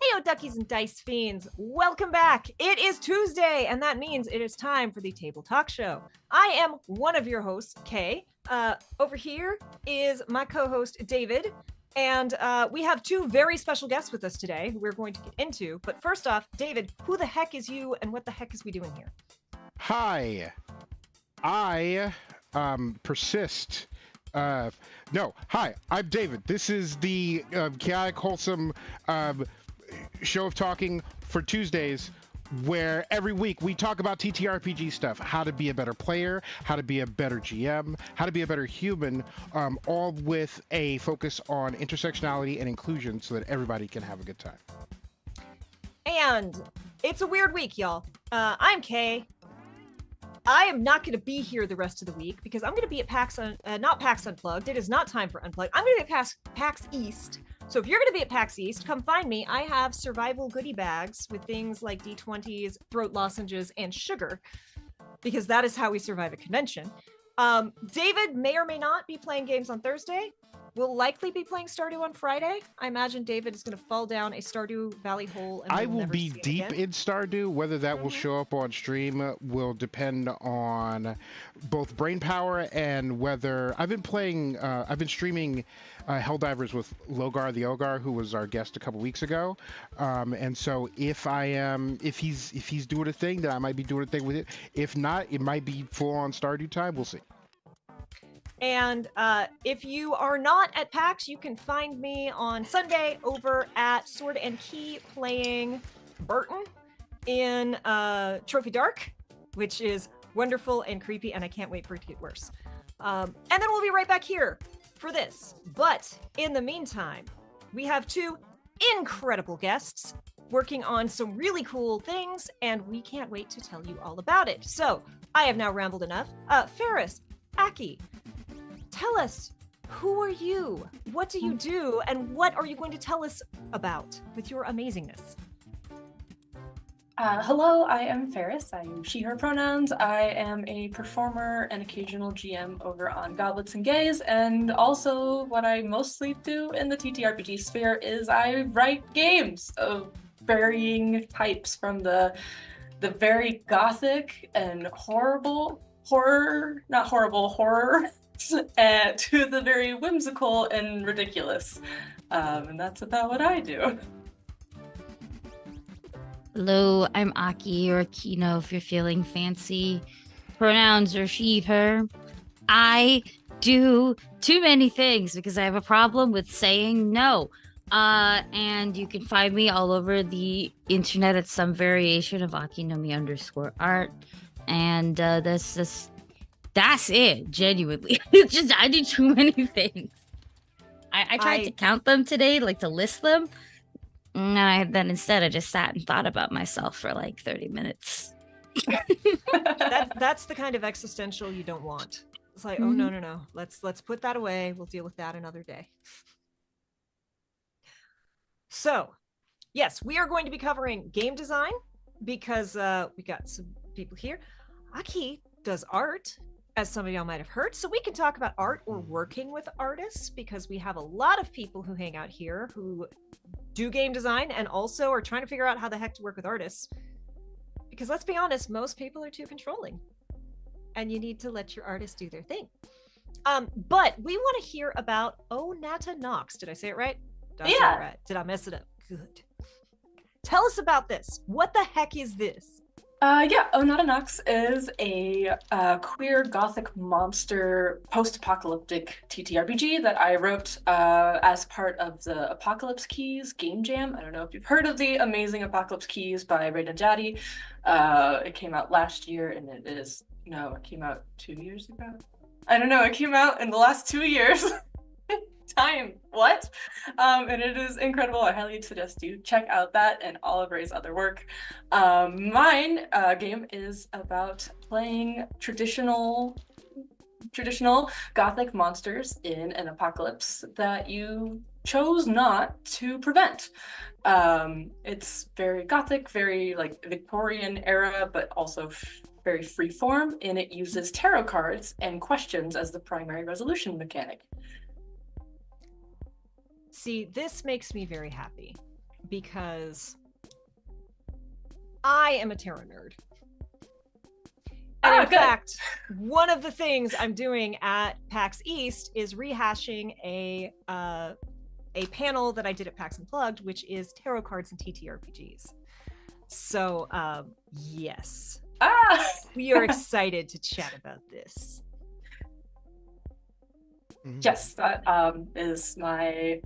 Heyo, duckies and dice fiends. Welcome back. It is Tuesday, and that means it is time for the Table Talk Show. I am one of your hosts, Kay. Over here is my co-host, David. And we have two very special guests with us today who we're going to get into. But first off, David, who the heck is you, and what the heck is we doing here? Hi. I persist No, hi, I'm David. This is the chaotic, wholesome show of talking for Tuesdays, where every week we talk about TTRPG stuff, how to be a better player, how to be a better GM, how to be a better human, all with a focus on intersectionality and inclusion so that everybody can have a good time. And it's a weird week, y'all. I'm Kay. I am not going to be here the rest of the week because I'm going to be at not PAX Unplugged. It is not time for Unplugged. I'm going to be at PAX East. So if you're going to be at PAX East, come find me. I have survival goodie bags with things like D20s, throat lozenges, and sugar, because that is how we survive a convention. David may or may not be playing games on Thursday. We'll likely be playing Stardew on Friday. I imagine David is going to fall down a Stardew Valley hole. And I will be deep in Stardew. Whether that will show up on stream will depend on both brain power and whether I've been streaming Helldivers with Logar the Ogar, who was our guest a couple weeks ago. And so if he's doing a thing, then I might be doing a thing with it. If not, it might be full on Stardew time. We'll see. And if you are not at PAX, you can find me on Sunday over at Sword and Key playing Burton in Trophy Dark, which is wonderful and creepy, and I can't wait for it to get worse. And then we'll be right back here for this. But in the meantime, we have two incredible guests working on some really cool things, and we can't wait to tell you all about it. So I have now rambled enough. Farris, Aki, tell us, who are you? What do you do? And what are you going to tell us about with your amazingness? Hello, I am Farris. I use she, her pronouns. I am a performer and occasional GM over on Goblets and Gays. And also what I mostly do in the TTRPG sphere is I write games of varying types, from the very gothic and horror to the very whimsical and ridiculous. And that's about what I do. Hello, I'm Aki, or Kino if you're feeling fancy. Pronouns are she, her. I do too many things because I have a problem with saying no. And you can find me all over the internet at some variation of Akinomi_art. And that's it, genuinely. It's just, I do too many things. I tried to count them today, like to list them. And then instead I just sat and thought about myself for like 30 minutes. That's the kind of existential you don't want. It's like, oh no. Let's put that away. We'll deal with that another day. So, yes, we are going to be covering game design because we got some people here. Aki does art, as some of y'all might have heard, so we can talk about art or working with artists, because we have a lot of people who hang out here who do game design and also are trying to figure out how the heck to work with artists, because let's be honest, most people are too controlling and you need to let your artists do their thing. But we want to hear about Nata Nox. Did I say it right? Did I say it right? Did I mess it up? Good. Tell us about this. What the heck is this? Nata Nox is a queer gothic monster post-apocalyptic TTRPG that I wrote as part of the Apocalypse Keys game jam. I don't know if you've heard of the amazing Apocalypse Keys by Ray Najati. It came out last year, and it came out 2 years ago. I don't know, it came out in the last 2 years. Time, what? And it is incredible. I highly suggest you check out that and all of Ray's other work. Mine game is about playing traditional gothic monsters in an apocalypse that you chose not to prevent. It's very gothic, very like Victorian era, but also very freeform, and it uses tarot cards and questions as the primary resolution mechanic. See, this makes me very happy because I am a tarot nerd. And in fact, one of the things I'm doing at PAX East is rehashing a panel that I did at PAX Unplugged, which is tarot cards and TTRPGs. So, yes. We are excited to chat about this. Yes, that is my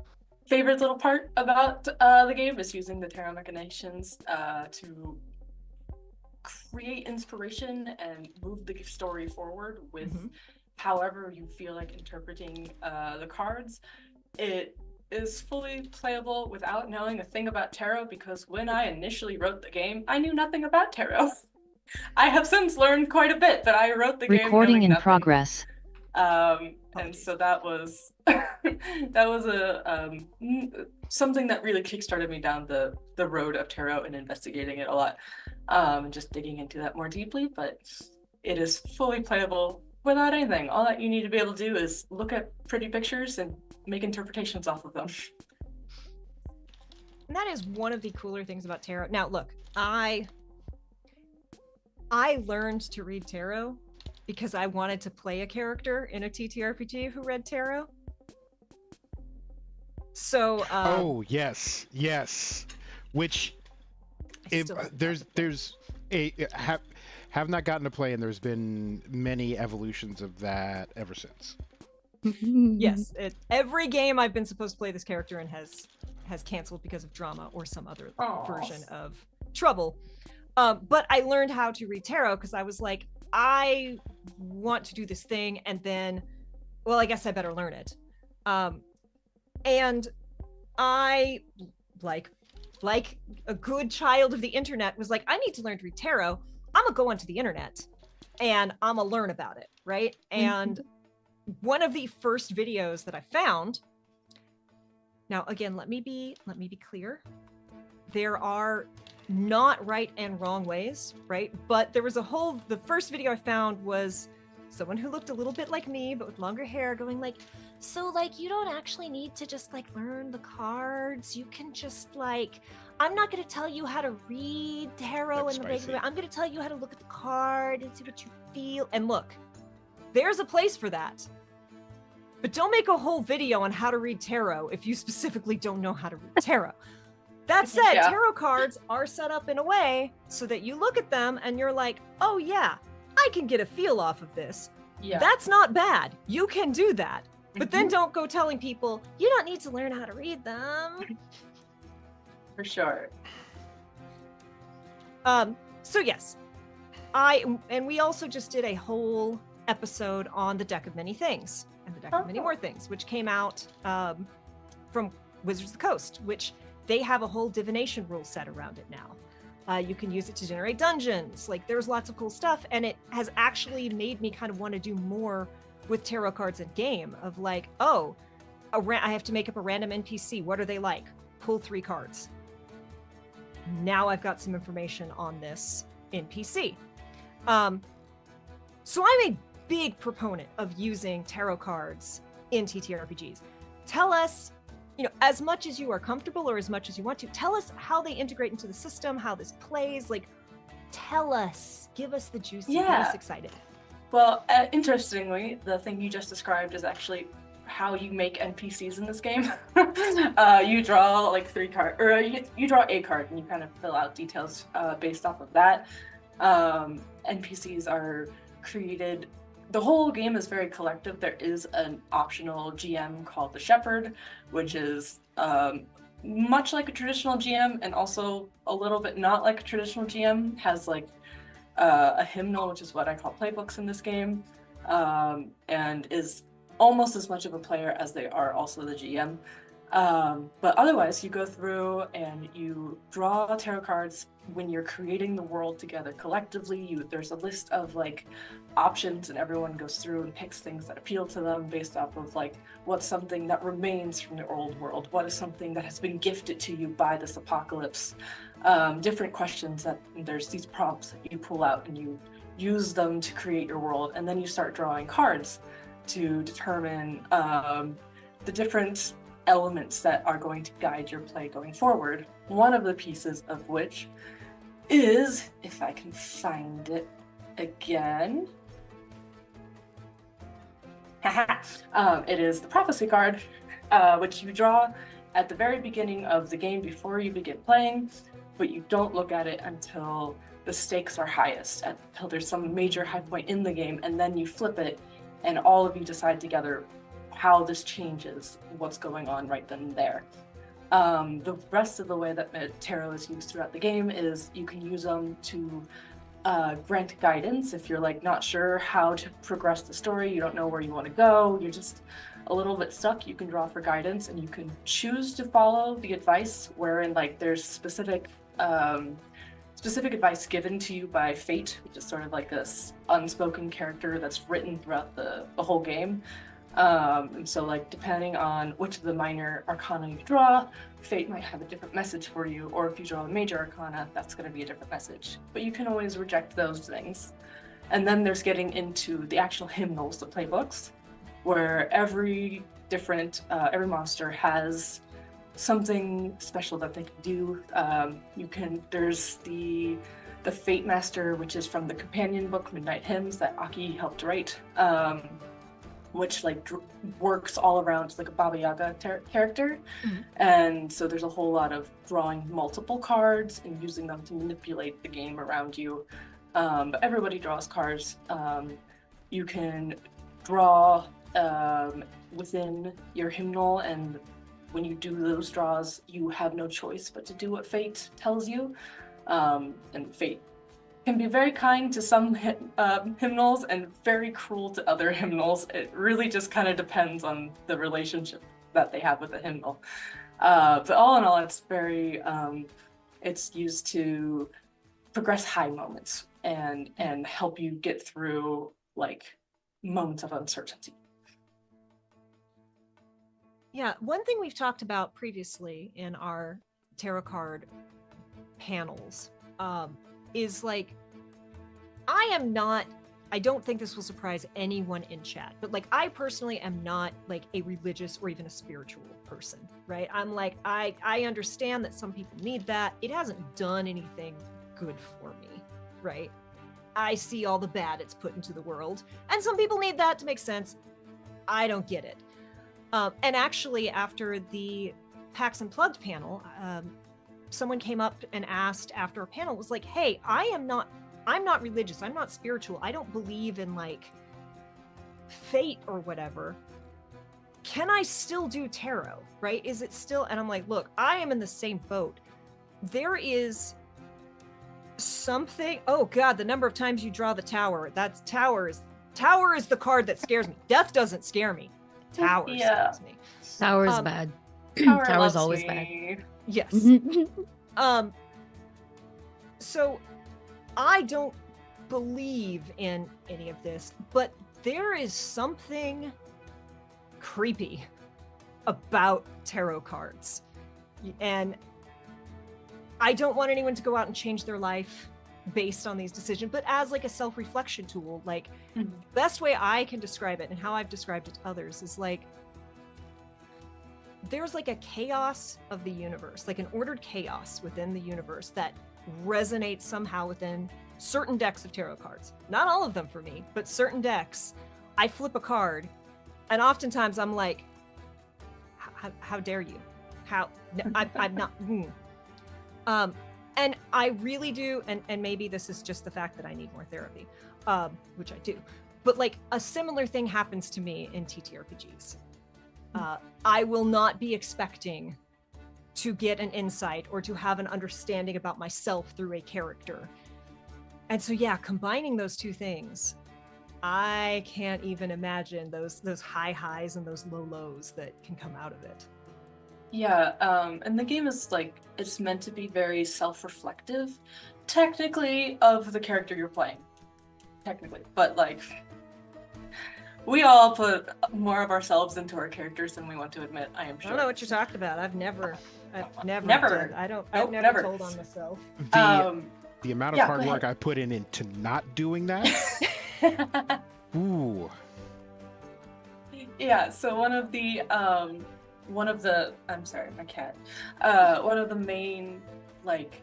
favorite little part about the game, is using the tarot machinations to create inspiration and move the story forward with however you feel like interpreting the cards. It is fully playable without knowing a thing about tarot, because when I initially wrote the game, I knew nothing about tarot. I have since learned quite a bit, but I wrote the game Recording knowing in nothing. progress. And so that was that was something that really kickstarted me down the road of tarot and investigating it a lot, and just digging into that more deeply. But it is fully playable without anything. All that you need to be able to do is look at pretty pictures and make interpretations off of them. And that is one of the cooler things about tarot. Now, look, I learned to read tarot because I wanted to play a character in a TTRPG who read tarot. So oh yes, which there's a have not gotten to play, and there's been many evolutions of that ever since. Yes, every game I've been supposed to play this character in has canceled because of drama or some other version of trouble. But I learned how to read tarot because I was like, I want to do this thing, and then, well, I guess I better learn it. And I, like a good child of the internet, was like, I need to learn to read tarot. I'm gonna go onto the internet and I'm gonna learn about it, right? And one of the first videos that I found, now again, let me be clear. There are not right and wrong ways, right? But there was the first video I found was someone who looked a little bit like me, but with longer hair, going like, so like, you don't actually need to just like learn the cards. You can just like, I'm not going to tell you how to read tarot in the regular way. I'm going to tell you how to look at the card and see what you feel. And look, there's a place for that. But don't make a whole video on how to read tarot if you specifically don't know how to read tarot. That said, tarot cards are set up in a way so that you look at them and you're like, oh yeah, I can get a feel off of this. Yeah. That's not bad. You can do that. But then don't go telling people, you don't need to learn how to read them. For sure. So yes, we also just did a whole episode on the Deck of Many Things and the Deck of Many More Things, which came out from Wizards of the Coast, which they have a whole divination rule set around it now. You can use it to generate dungeons. Like, there's lots of cool stuff, and it has actually made me kind of want to do more with tarot cards in game. Of like, oh, I have to make up a random NPC. What are they like? Pull 3 cards. Now I've got some information on this NPC. So I'm a big proponent of using tarot cards in TTRPGs. Tell us, as much as you are comfortable or as much as you want to, tell us how they integrate into the system, how this plays. Like, tell us, give us the juicy, get us excited. Well, interestingly, the thing you just described is actually how you make NPCs in this game. You draw like 3 cards, or you draw a card and you kind of fill out details based off of that. NPCs are created. The whole game is very collective. There is an optional GM called the Shepherd, which is much like a traditional GM, and also a little bit not like a traditional GM. Has like a hymnal, which is what I call playbooks in this game, and is almost as much of a player as they are also the GM. But otherwise, you go through and you draw tarot cards when you're creating the world together collectively. There's a list of like options, and everyone goes through and picks things that appeal to them based off of like what's something that remains from the old world, what is something that has been gifted to you by this apocalypse. Different questions that there's these prompts that you pull out and you use them to create your world, and then you start drawing cards to determine the different elements that are going to guide your play going forward. One of the pieces of which is, if I can find it again, it is the prophecy card, which you draw at the very beginning of the game before you begin playing, but you don't look at it until the stakes are highest, until there's some major high point in the game, and then you flip it and all of you decide together how this changes what's going on right then and there. The rest of the way that tarot is used throughout the game is you can use them to grant guidance if you're like not sure how to progress the story, you don't know where you want to go, you're just a little bit stuck. You can draw for guidance, and you can choose to follow the advice wherein like there's specific advice given to you by fate, which is sort of like this unspoken character that's written throughout the whole game. And so like depending on which of the minor arcana you draw, fate might have a different message for you, or if you draw a major arcana, that's going to be a different message. But you can always reject those things. And then there's getting into the actual hymnals, the playbooks, where every monster has something special that they can do. There's the Fate Master, which is from the companion book Midnight Hymns that Aki helped write, which like works all around like a Baba Yaga character. Mm-hmm. And so there's a whole lot of drawing multiple cards and using them to manipulate the game around you. But everybody draws cards. You can draw within your hymnal, and when you do those draws, you have no choice but to do what fate tells you. And fate can be very kind to some hymnals and very cruel to other hymnals. It really just kind of depends on the relationship that they have with the hymnal. But all in all, it's very, it's used to progress high moments and help you get through like moments of uncertainty. Yeah, one thing we've talked about previously in our tarot card panels is like, I don't think this will surprise anyone in chat, but like I personally am not like a religious or even a spiritual person, right? I'm like, I understand that some people need that. It hasn't done anything good for me, right? I see all the bad it's put into the world, and some people need that to make sense. I don't get it. And actually, after the Pax Unplugged panel, someone came up and asked after a panel, was like, hey, I'm not religious, I'm not spiritual, I don't believe in like fate or whatever. Can I still do tarot, right? Is it still? And I'm like, look, I am in the same boat. There is something, oh God, the number of times you draw the tower, tower is the card that scares me. Death doesn't scare me. Tower scares me. Tower's bad. Tower's always bad. Yes. So I don't believe in any of this, but there is something creepy about tarot cards. And I don't want anyone to go out and change their life based on these decisions, but as like a self-reflection tool, like the best way I can describe it and how I've described it to others is like, there's like a chaos of the universe, like an ordered chaos within the universe that resonates somehow within certain decks of tarot cards. Not all of them for me, but certain decks. I flip a card and oftentimes I'm like, how dare you? I'm not. And I really do, and maybe this is just the fact that I need more therapy, which I do, but like a similar thing happens to me in TTRPGs. I will not be expecting to get an insight or to have an understanding about myself through a character. And so yeah, combining those two things, I can't even imagine those high highs and those low lows that can come out of it. Yeah, and the game is like, it's meant to be very self-reflective, technically, of the character you're playing. Technically, but like, we all put more of ourselves into our characters than we want to admit, I am sure. I don't know what you're talking about. I've never. Never. I've never told on myself. The amount of hard work I put into not doing that. Ooh. Yeah, so one of the I'm sorry, my cat. One of the main like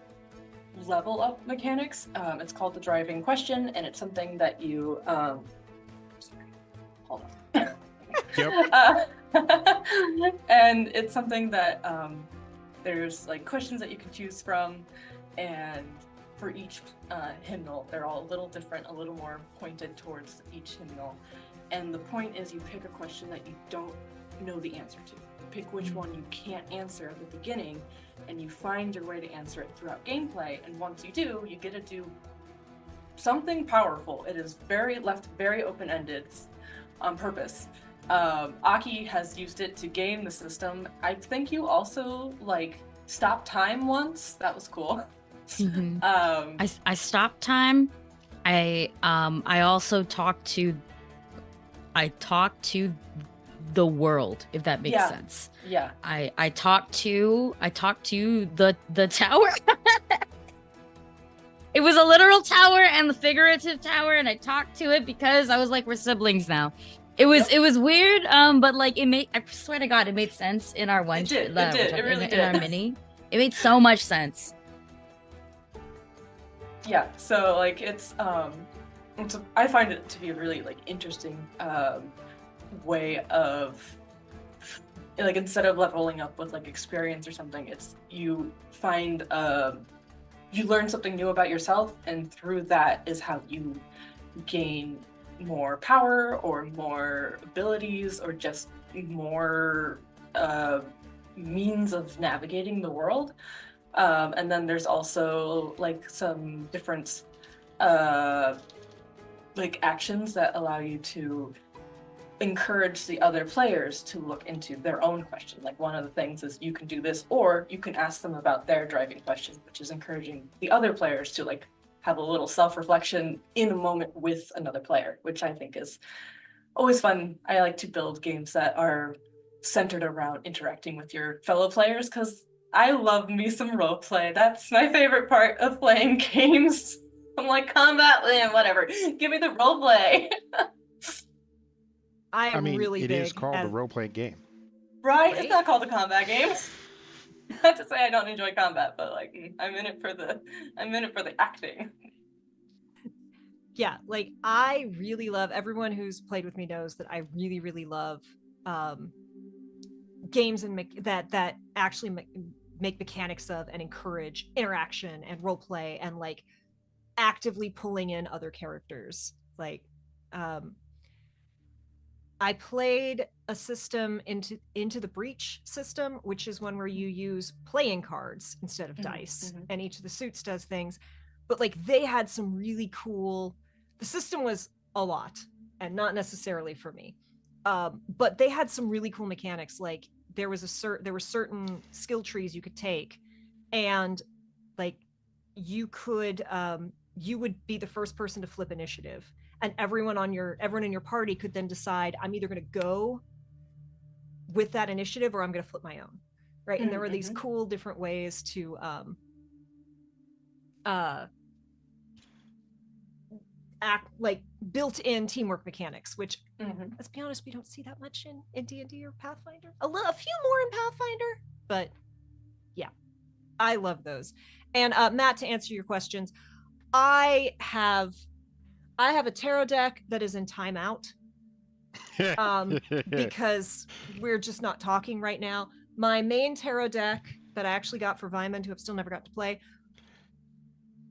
level up mechanics, it's called the driving question, and it's something that you sorry, hold on. Yep. And it's something that there's like questions that you can choose from, and for each hymnal, they're all a little different, a little more pointed towards each hymnal. And the point is you pick a question that you don't know the answer to. You pick which one you can't answer at the beginning, and you find your way to answer it throughout gameplay. And once you do, you get to do something powerful. It is very open-ended on purpose. Aki has used it to game the system. I think you also stopped time once. That was cool. Mm-hmm. I stopped time. I also talked to the world, if that makes sense. Yeah. I talked to the tower. It was a literal tower and the figurative tower, and I talked to it because I was like, we're siblings now. It was weird, but I swear to God, it made sense in our one. It really did. In our mini, it made so much sense. Yeah, so I find it to be a really interesting way of instead of leveling up with experience or something, it's you find you learn something new about yourself, and through that is how you gain more power or more abilities or just more means of navigating the world. And then there's also some different actions that allow you to encourage the other players to look into their own question. One of the things is you can do this, or you can ask them about their driving question, which is encouraging the other players to have a little self-reflection in a moment with another player, which I think is always fun. I like to build games that are centered around interacting with your fellow players, because I love me some roleplay. That's my favorite part of playing games. I'm combat, whatever. Give me the roleplay. I mean, really it big is called a role-playing game. Right? It's not called a combat game. Not to say I don't enjoy combat, but I'm in it for the acting. Yeah, I really love, everyone who's played with me knows that I really, really love games and that actually make mechanics of and encourage interaction and role play and actively pulling in other characters. I played a system into the Breach system, which is one where you use playing cards instead of dice, and each of the suits does things. But they had some really cool. The system was a lot, and not necessarily for me. But they had some really cool mechanics. There were certain skill trees you could take, and you would be the first person to flip initiative. And everyone in your party could then decide, I'm either going to go with that initiative or I'm going to flip my own, right? And there were these cool different ways to act built-in teamwork mechanics, which let's be honest, we don't see that much in D&D or Pathfinder. A few more in Pathfinder, but yeah, I love those. And Matt, to answer your questions, I have a tarot deck that is in timeout because we're just not talking right now. My main tarot deck that I actually got for Vyman, who I've still never got to play,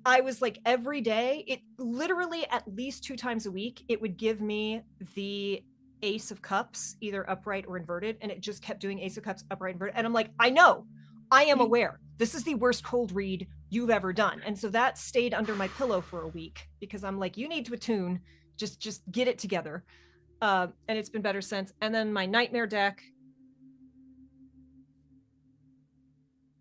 I was every day, it literally at least 2 times a week, it would give me the Ace of Cups, either upright or inverted, and it just kept doing Ace of Cups, upright, inverted. And I'm I know, I am aware. This is the worst cold read you've ever done. And so that stayed under my pillow for a week because I'm you need to attune, just get it together. And it's been better since. And then my Nightmare deck,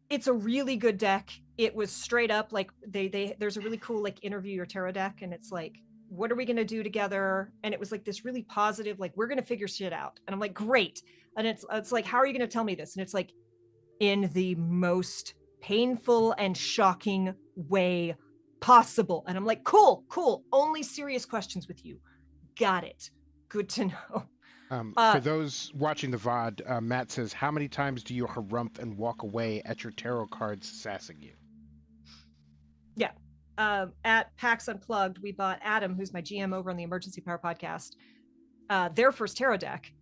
it's a really good deck. It was straight up there's a really cool interview your tarot deck, and it's what are we going to do together? And it was this really positive, we're going to figure shit out. And I'm great. And it's how are you going to tell me this? And it's in the most painful and shocking way possible. And I'm cool, only serious questions with you. Got it. Good to know. For those watching the VOD, Matt says, how many times do you harumph and walk away at your tarot cards sassing you? Yeah. At PAX Unplugged, we bought Adam, who's my GM over on the Emergency Power podcast, their first tarot deck.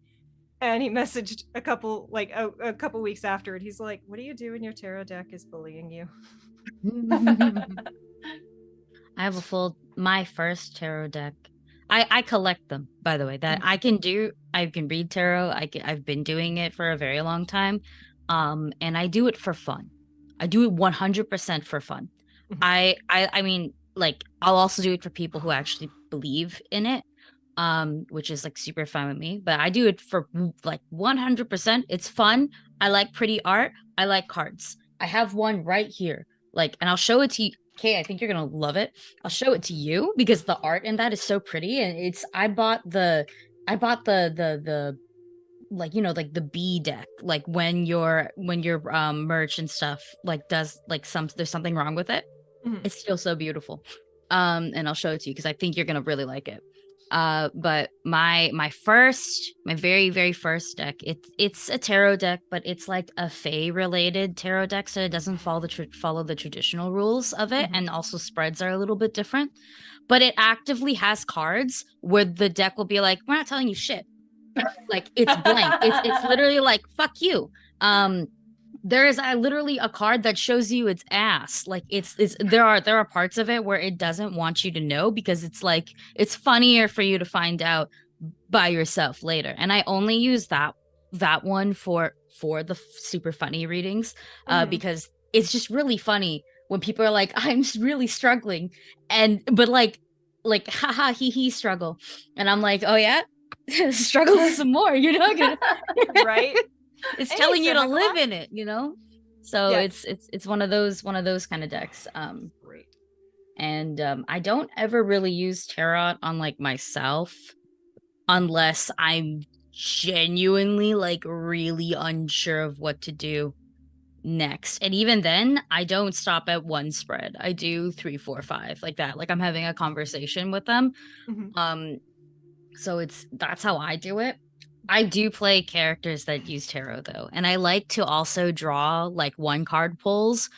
And he messaged a couple weeks after it. He's what do you do when your tarot deck is bullying you? I have my first tarot deck. I collect them, by the way. That I can read tarot. I've been doing it for a very long time. And I do it for fun. I do it 100% for fun. I mean, like, I'll also do it for people who actually believe in it, which is like super fun with me. But I do it for like 100%. It's fun. I like pretty art. I like cards. I have one right here. Like, and I'll show it to you. Okay, I think you're gonna love it. I'll show it to you because the art in that is so pretty, and I bought the like, you know, like the B deck, like when your merch and stuff like does like there's something wrong with it. It's still so beautiful. And I'll show it to you because I think you're gonna really like it. But my very, very first deck, it's a tarot deck, but it's like a Fae related tarot deck, so it doesn't follow the traditional rules of it, and also spreads are a little bit different. But it actively has cards where the deck will be like, we're not telling you shit. Like, it's blank. It's literally like, fuck you. There is literally a card that shows you its ass. Like, there are parts of it where it doesn't want you to know because it's like, it's funnier for you to find out by yourself later. And I only use that one for the super funny readings, because it's just really funny when people are like, I'm just really struggling, but like haha he struggle, and I'm like, oh yeah, struggle some more, you know. Right. It's telling you to live in it, you know. So it's one of those kind of decks. Great. And I don't ever really use tarot on like myself unless I'm genuinely like really unsure of what to do next. And even then, I don't stop at one spread. I do 3, 4, 5, like that. Like, I'm having a conversation with them. So that's how I do it. I do play characters that use tarot though, and I like to also draw like 1-card pulls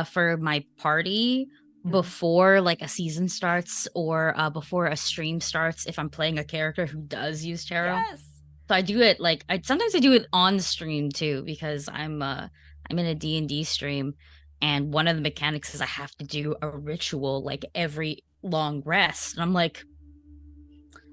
for my party before like a season starts or before a stream starts if I'm playing a character who does use tarot. Yes. So I do it like sometimes I do it on stream too, because I'm in a D&D stream, and one of the mechanics is I have to do a ritual like every long rest. And I'm like,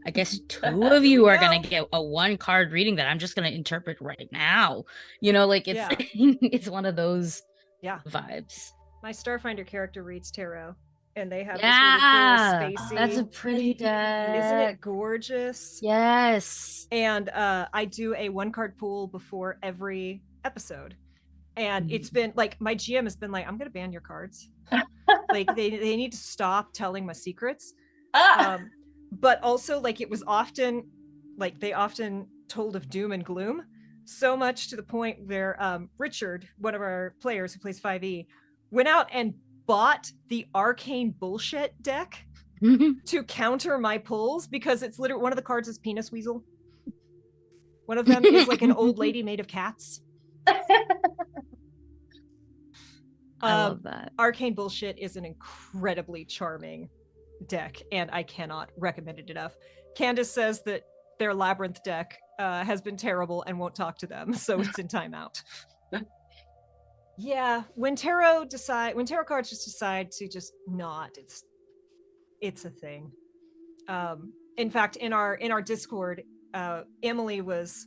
I guess 2 of you are going to get a 1-card reading that I'm just going to interpret right now. You know, like it's it's one of those vibes. My Starfinder character reads tarot, and they have this really cool spacey. That's a pretty deck. Isn't it gorgeous? Yes. And I do a 1-card pool before every episode. And it's been like, my GM has been like, I'm going to ban your cards. Like, they need to stop telling my secrets. But also, like, it was often, like, they often told of doom and gloom, so much to the point where Richard, one of our players who plays 5e, went out and bought the arcane bullshit deck to counter my pulls, because it's literally, one of the cards is Penis Weasel. One of them is like an old lady made of cats. I love that. Arcane bullshit is an incredibly charming deck, and I cannot recommend it enough. Candace says that their labyrinth deck has been terrible and won't talk to them, so it's in timeout. Yeah, when tarot cards just decide to just not, it's a thing. In fact, in our Discord, Emily is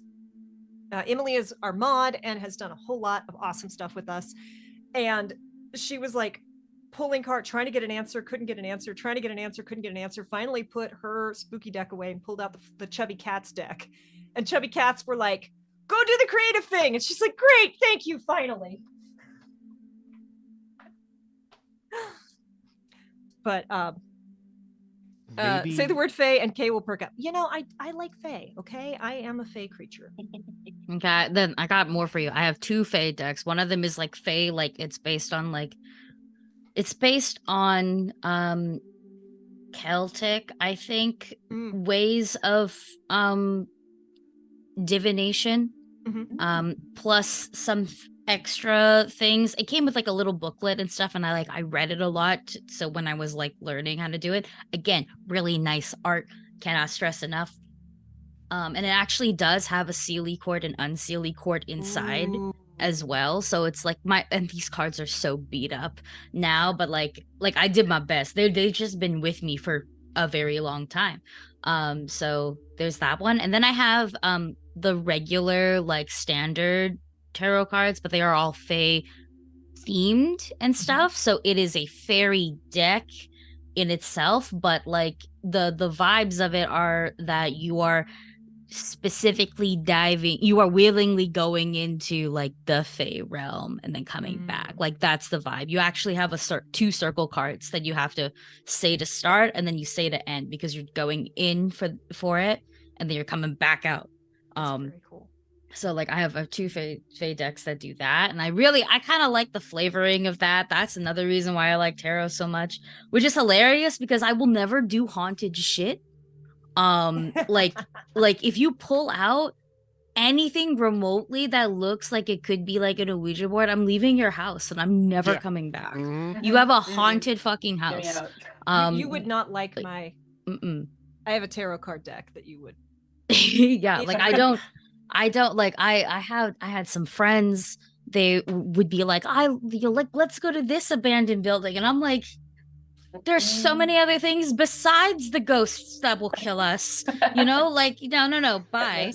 our mod and has done a whole lot of awesome stuff with us, and she was like pulling card, trying to get an answer, couldn't get an answer, trying to get an answer, couldn't get an answer, finally put her spooky deck away and pulled out the Chubby Cats deck. And Chubby Cats were like, go do the creative thing. And she's like, great, thank you, finally. But say the word Fae and Kay will perk up. You know, I like Fae, okay? I am a Fae creature. Okay, then I got more for you. I have 2 Fae decks. One of them is like Fae, like it's based on Celtic, I think, ways of divination, plus some extra things. It came with like a little booklet and stuff, and I read it a lot, so when I was like learning how to do it, again, really nice art, cannot stress enough. And it actually does have a Seelie court and Unseelie court inside as well, so it's like and these cards are so beat up now, but like I did my best. They've just been with me for a very long time. So there's that one. And then I have the regular like standard tarot cards, but they are all Fae themed and stuff. So it is a fairy deck in itself, but like the vibes of it are that you are specifically you are willingly going into like the Fae realm and then coming back. Like that's the vibe. You actually have a 2 circle cards that you have to say to start and then you say to end, because you're going in for it and then you're coming back out. That's very cool. So like I have 2 Fae decks that do that, and I kind of like the flavoring of that. That's another reason why I like tarot so much, which is hilarious because I will never do haunted shit. Like if you pull out anything remotely that looks like it could be like an Ouija board, I'm leaving your house and I'm never coming back. You have a haunted fucking house. You would not like my I have a tarot card deck that you would yeah, like I don't like I had some friends, they would be like, let's go to this abandoned building, and I'm like, there's so many other things besides the ghosts that will kill us, like no, bye.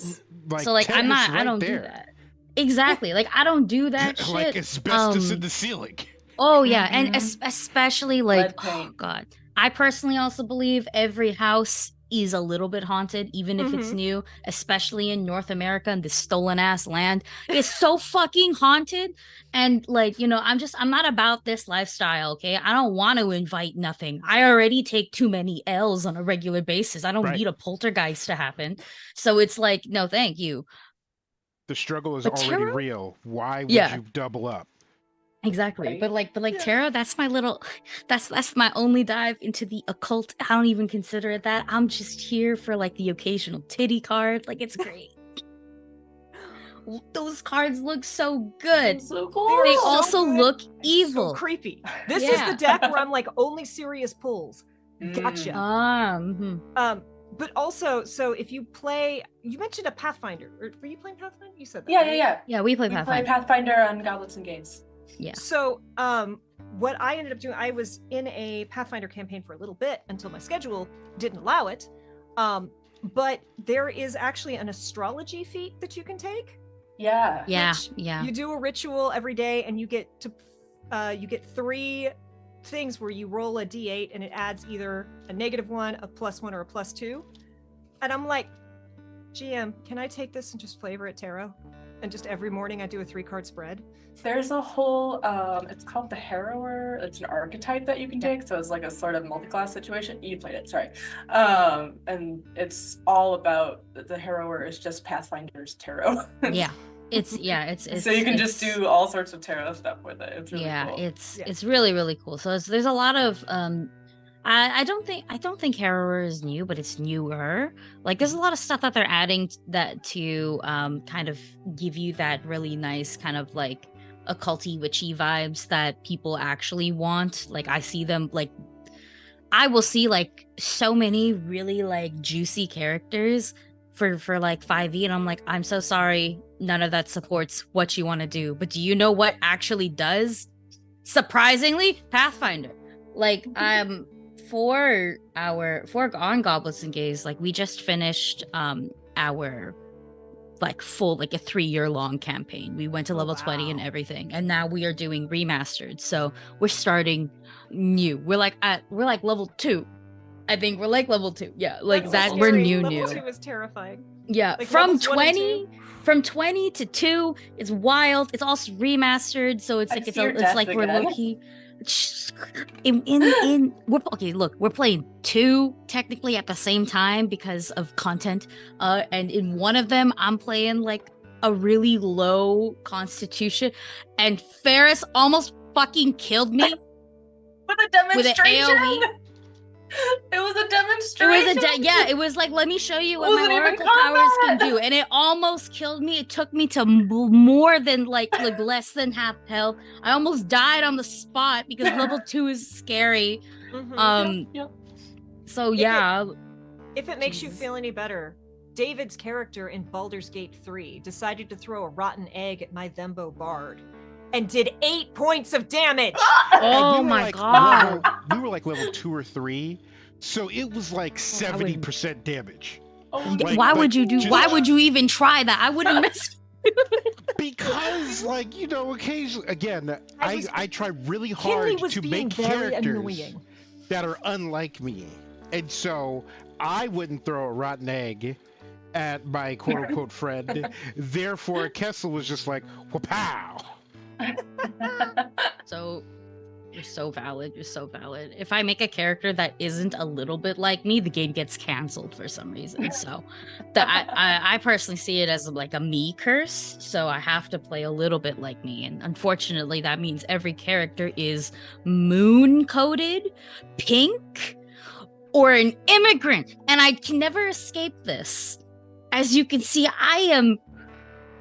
Like, so like I don't do that. Exactly. Like I don't do that shit. Like asbestos in the ceiling. Oh yeah, and especially like, oh god, I personally also believe every house is a little bit haunted, even if it's new, especially in North America and this stolen ass land. It's so fucking haunted. And like, I'm not about this lifestyle, okay? I don't want to invite nothing. I already take too many L's on a regular basis. I don't need a poltergeist to happen. So it's like, no, thank you. The struggle is already real. Why would you double up? Exactly. Right? But like tarot, that's my only dive into the occult. I don't even consider it that. I'm just here for like the occasional titty card. Like it's great. Those cards look so good. So cool. They also look evil. So creepy. This is the deck where I'm like only serious pulls. Gotcha. But also, so if you play, you mentioned a Pathfinder. Or were you playing Pathfinder? You said that. Yeah. Yeah, we play Pathfinder. We play Pathfinder on Goblets and Games. Yeah. So, what I ended up doing, I was in a Pathfinder campaign for a little bit until my schedule didn't allow it. But there is actually an astrology feat that you can take. Yeah. Yeah. You do a ritual every day, and you get 3 things where you roll a d8, and it adds either a -1, a +1, or a +2. And I'm like, GM, can I take this and just flavor it tarot? And just every morning I do a 3-card spread. There's a whole, it's called the Harrower. It's an archetype that you can take. So it's like a sort of multi-class situation. You played it, sorry. And it's all about, the Harrower is just Pathfinder's tarot. Yeah. It's so you can just do all sorts of tarot stuff with it. It's really cool. It's really, really cool. So there's a lot of, I don't think Harrower is new, but it's newer. Like there's a lot of stuff that they're adding that to kind of give you that really nice kind of like occulty witchy vibes that people actually want. Like I see them, like I will see like so many really like juicy characters for like 5e, and I'm like, I'm so sorry, none of that supports what you want to do. But do you know what actually does? Surprisingly, Pathfinder. Like for on Goblets and Gays, like we just finished our like full like a 3-year long campaign. We went to level 20 and everything, and now we are doing remastered. So we're starting new. We're like level 2. I think we're like level 2. Yeah, like that's that. We're new. Level 2 is terrifying. Yeah, like from 20 to 2, it's wild. It's also remastered, so it's like it's like we're low-key. We're playing 2 technically at the same time because of content, and in one of them I'm playing like a really low constitution, and Farris almost fucking killed me with a demonstration. With an AoE. It was a demonstration. It was like, let me show you what my oracle powers can do, and it almost killed me. It took me to more than like less than half health. I almost died on the spot because level 2 is scary. So yeah. If it makes you feel any better, David's character in Baldur's Gate 3 decided to throw a rotten egg at my Thembo Bard and did 8 points of damage. Oh my god. We were like level 2 or 3. So it was like 70% damage. Oh, Like- Why like, would you do? just- Why would you even try that? I wouldn't mess. Because, like, you know, occasionally, again, I try really Kinley hard was to being make very characters annoying. that are unlike me. And so I wouldn't throw a rotten egg at my quote-unquote friend. Therefore, Kessel was just like, "Wapow!" So you're so valid. You're so valid. If I make a character that isn't a little bit like me, the game gets canceled for some reason. So I personally see it as like a me curse. So I have to play a little bit like me. And unfortunately, that means every character is moon coded, pink, or an immigrant. And I can never escape this. As you can see, I am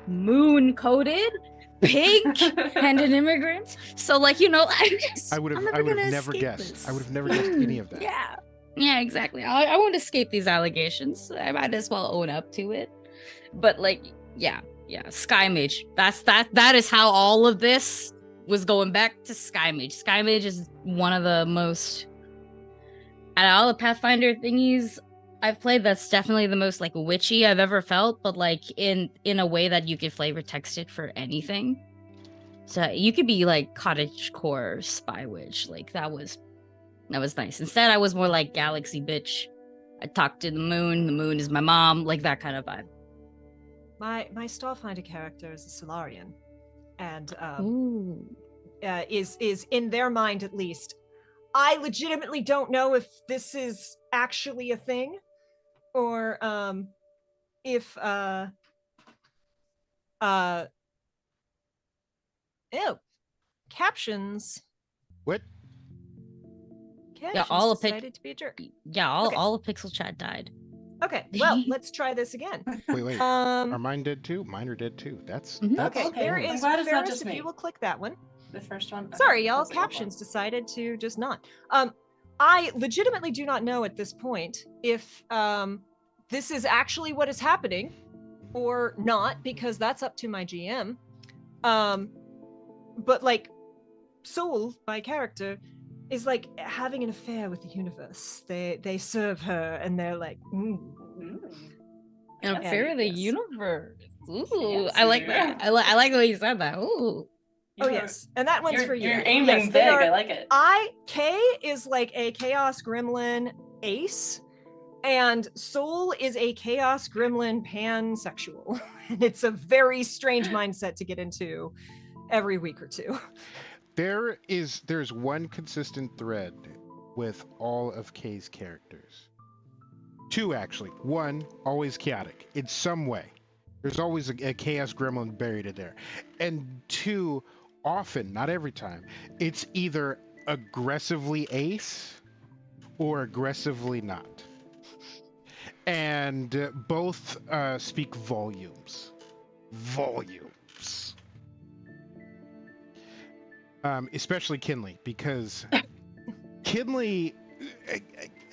moon coded, pink, and an immigrant. So, like, you know, I would have never guessed. I would have never guessed any of that. Yeah, exactly. I won't escape these allegations. I might as well own up to it. But like, yeah, Sky Mage. That is how all of this was going back to Sky Mage. Sky Mage is one of the most, out of all the Pathfinder thingies I've played, that's definitely the most like witchy I've ever felt, but like in a way that you could flavor text it for anything. So you could be like cottagecore spy witch. Like that was nice. Instead, I was more like galaxy bitch. I talk to the moon is my mom, like that kind of vibe. My Starfinder character is a Solarian, and Ooh. is in their mind at least. I legitimately don't know if this is actually a thing, or if captions. What? Captions all of decided to be a jerk. Yeah, Okay. all of Pixel Chat died. Okay, well, let's try this again. Wait. Are mine dead too? Mine are dead too. That's Okay, Okay, there I'm is glad it's not Farris, just if me. you will click that one. The first one. Okay, Sorry, y'all, that's a good one. captions decided to just not. I legitimately do not know at this point if this is actually what is happening or not, because that's up to my GM. But like, Soul, my character, is like having an affair with the universe. They serve her, and they're like, An Yeah, affair of the yes. universe. Ooh, Fancy. I like that. I like the way you said that. Ooh. oh yes, and that one's You're, for you. You're aiming Yes, big. they are- I like it. K is like a Chaos Gremlin ace, and Soul is a Chaos Gremlin pansexual. And it's a very strange mindset to get into every week or two. There's one consistent thread with all of Kay's characters. Two, actually. One, always chaotic in some way. There's always a chaos gremlin buried in there. And two, often, not every time, it's either aggressively ace or aggressively not. And both speak volumes. Especially Kinley, because Kinley,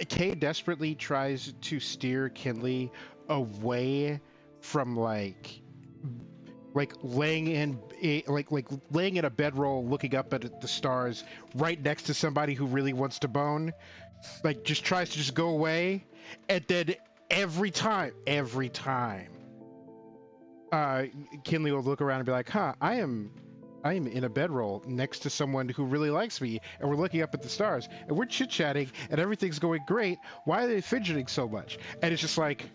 Kay desperately tries to steer Kinley away from like laying in laying in a bedroll, looking up at the stars, right next to somebody who really wants to bone. Like, just tries to just go away, and then every time, Kinley will look around and be like, "Huh, I am in a bedroll next to someone who really likes me, and we're looking up at the stars, and we're chit-chatting, and everything's going great. Why are they fidgeting so much?" And it's just like,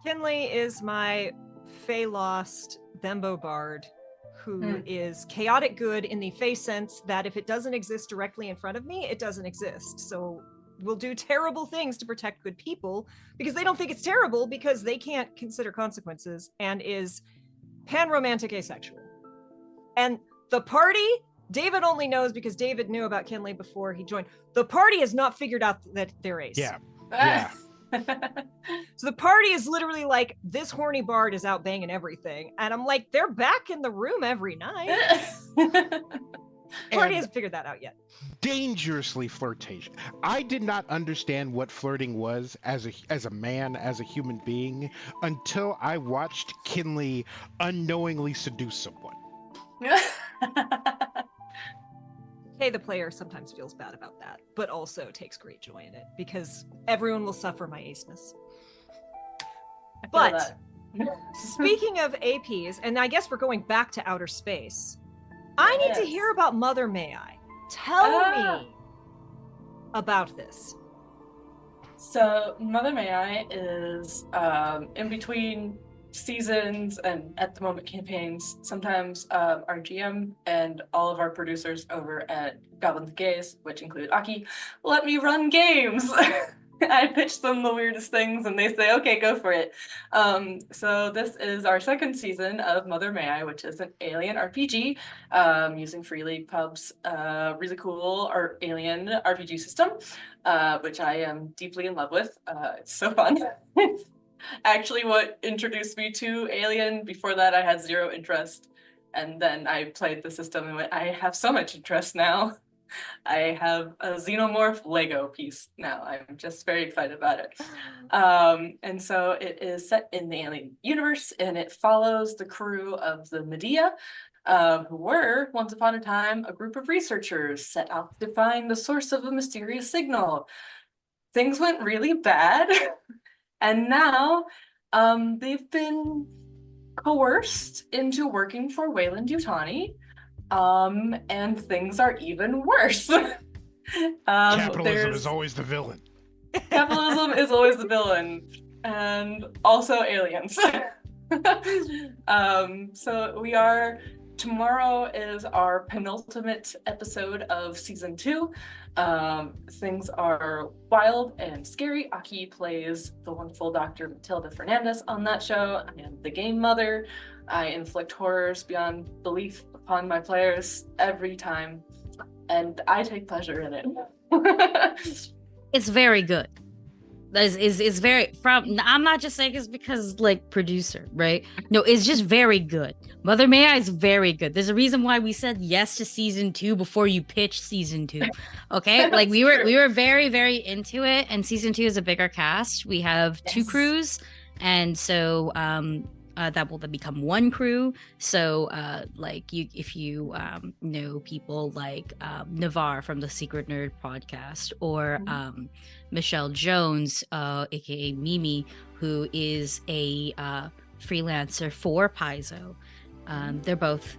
Kinley is my Fey Lost Thembo Bard, who is chaotic good in the Fey sense that if it doesn't exist directly in front of me, it doesn't exist. So will do terrible things to protect good people because they don't think it's terrible because they can't consider consequences, and is pan-romantic asexual. And the party, David only knows because David knew about Kinley before he joined. The party has not figured out that they're ace. yeah. So the party is literally like, this horny bard is out banging everything. And I'm like, they're back in the room every night. Party hasn't figured that out yet. Dangerously flirtatious. I did not understand what flirting was as a man, as a human being, until I watched Kinley unknowingly seduce someone. Kay, the player, sometimes feels bad about that, but also takes great joy in it because everyone will suffer my aceness. But speaking of APs, and I guess we're going back to outer space, I need to hear about Mother May I. Tell me about this. So Mother May I is in between seasons and at the moment campaigns. Sometimes our GM and all of our producers over at Goblins and Gays, which include Aki, let me run games. I pitch them the weirdest things and they say, okay, go for it. So this is our second season of Mother May I, which is an alien RPG using Free League Pub's really cool alien RPG system, which I am deeply in love with. It's so fun. Actually what introduced me to Alien. Before that, I had zero interest. And then I played the system and went, I have so much interest now. I have a Xenomorph Lego piece now. I'm just very excited about it. And so it is set in the Alien universe, and it follows the crew of the Medea, who were, once upon a time, a group of researchers set out to find the source of a mysterious signal. Things went really bad, and now they've been coerced into working for Weyland-Yutani. And things are even worse. Capitalism is always the villain. Capitalism is always the villain, and also aliens. So tomorrow is our penultimate episode of season 2. Things are wild and scary. Aki plays the wonderful Dr. Matilda Fernandez on that show. I am the game mother. I inflict horrors beyond belief upon my players every time, and I take pleasure in it. It's very good. Is very I'm not just saying it's because like producer, right? No, it's just very good. Mother May I is very good. There's a reason why we said yes to season 2 before you pitched season 2. Okay? Like we were very, very into it, and season 2 is a bigger cast. We have 2 crews, and so that will then become 1 crew. So if you know people like Navarre from the Secret Nerd podcast, or Michelle Jones, aka Mimi, who is a freelancer for Paizo. They both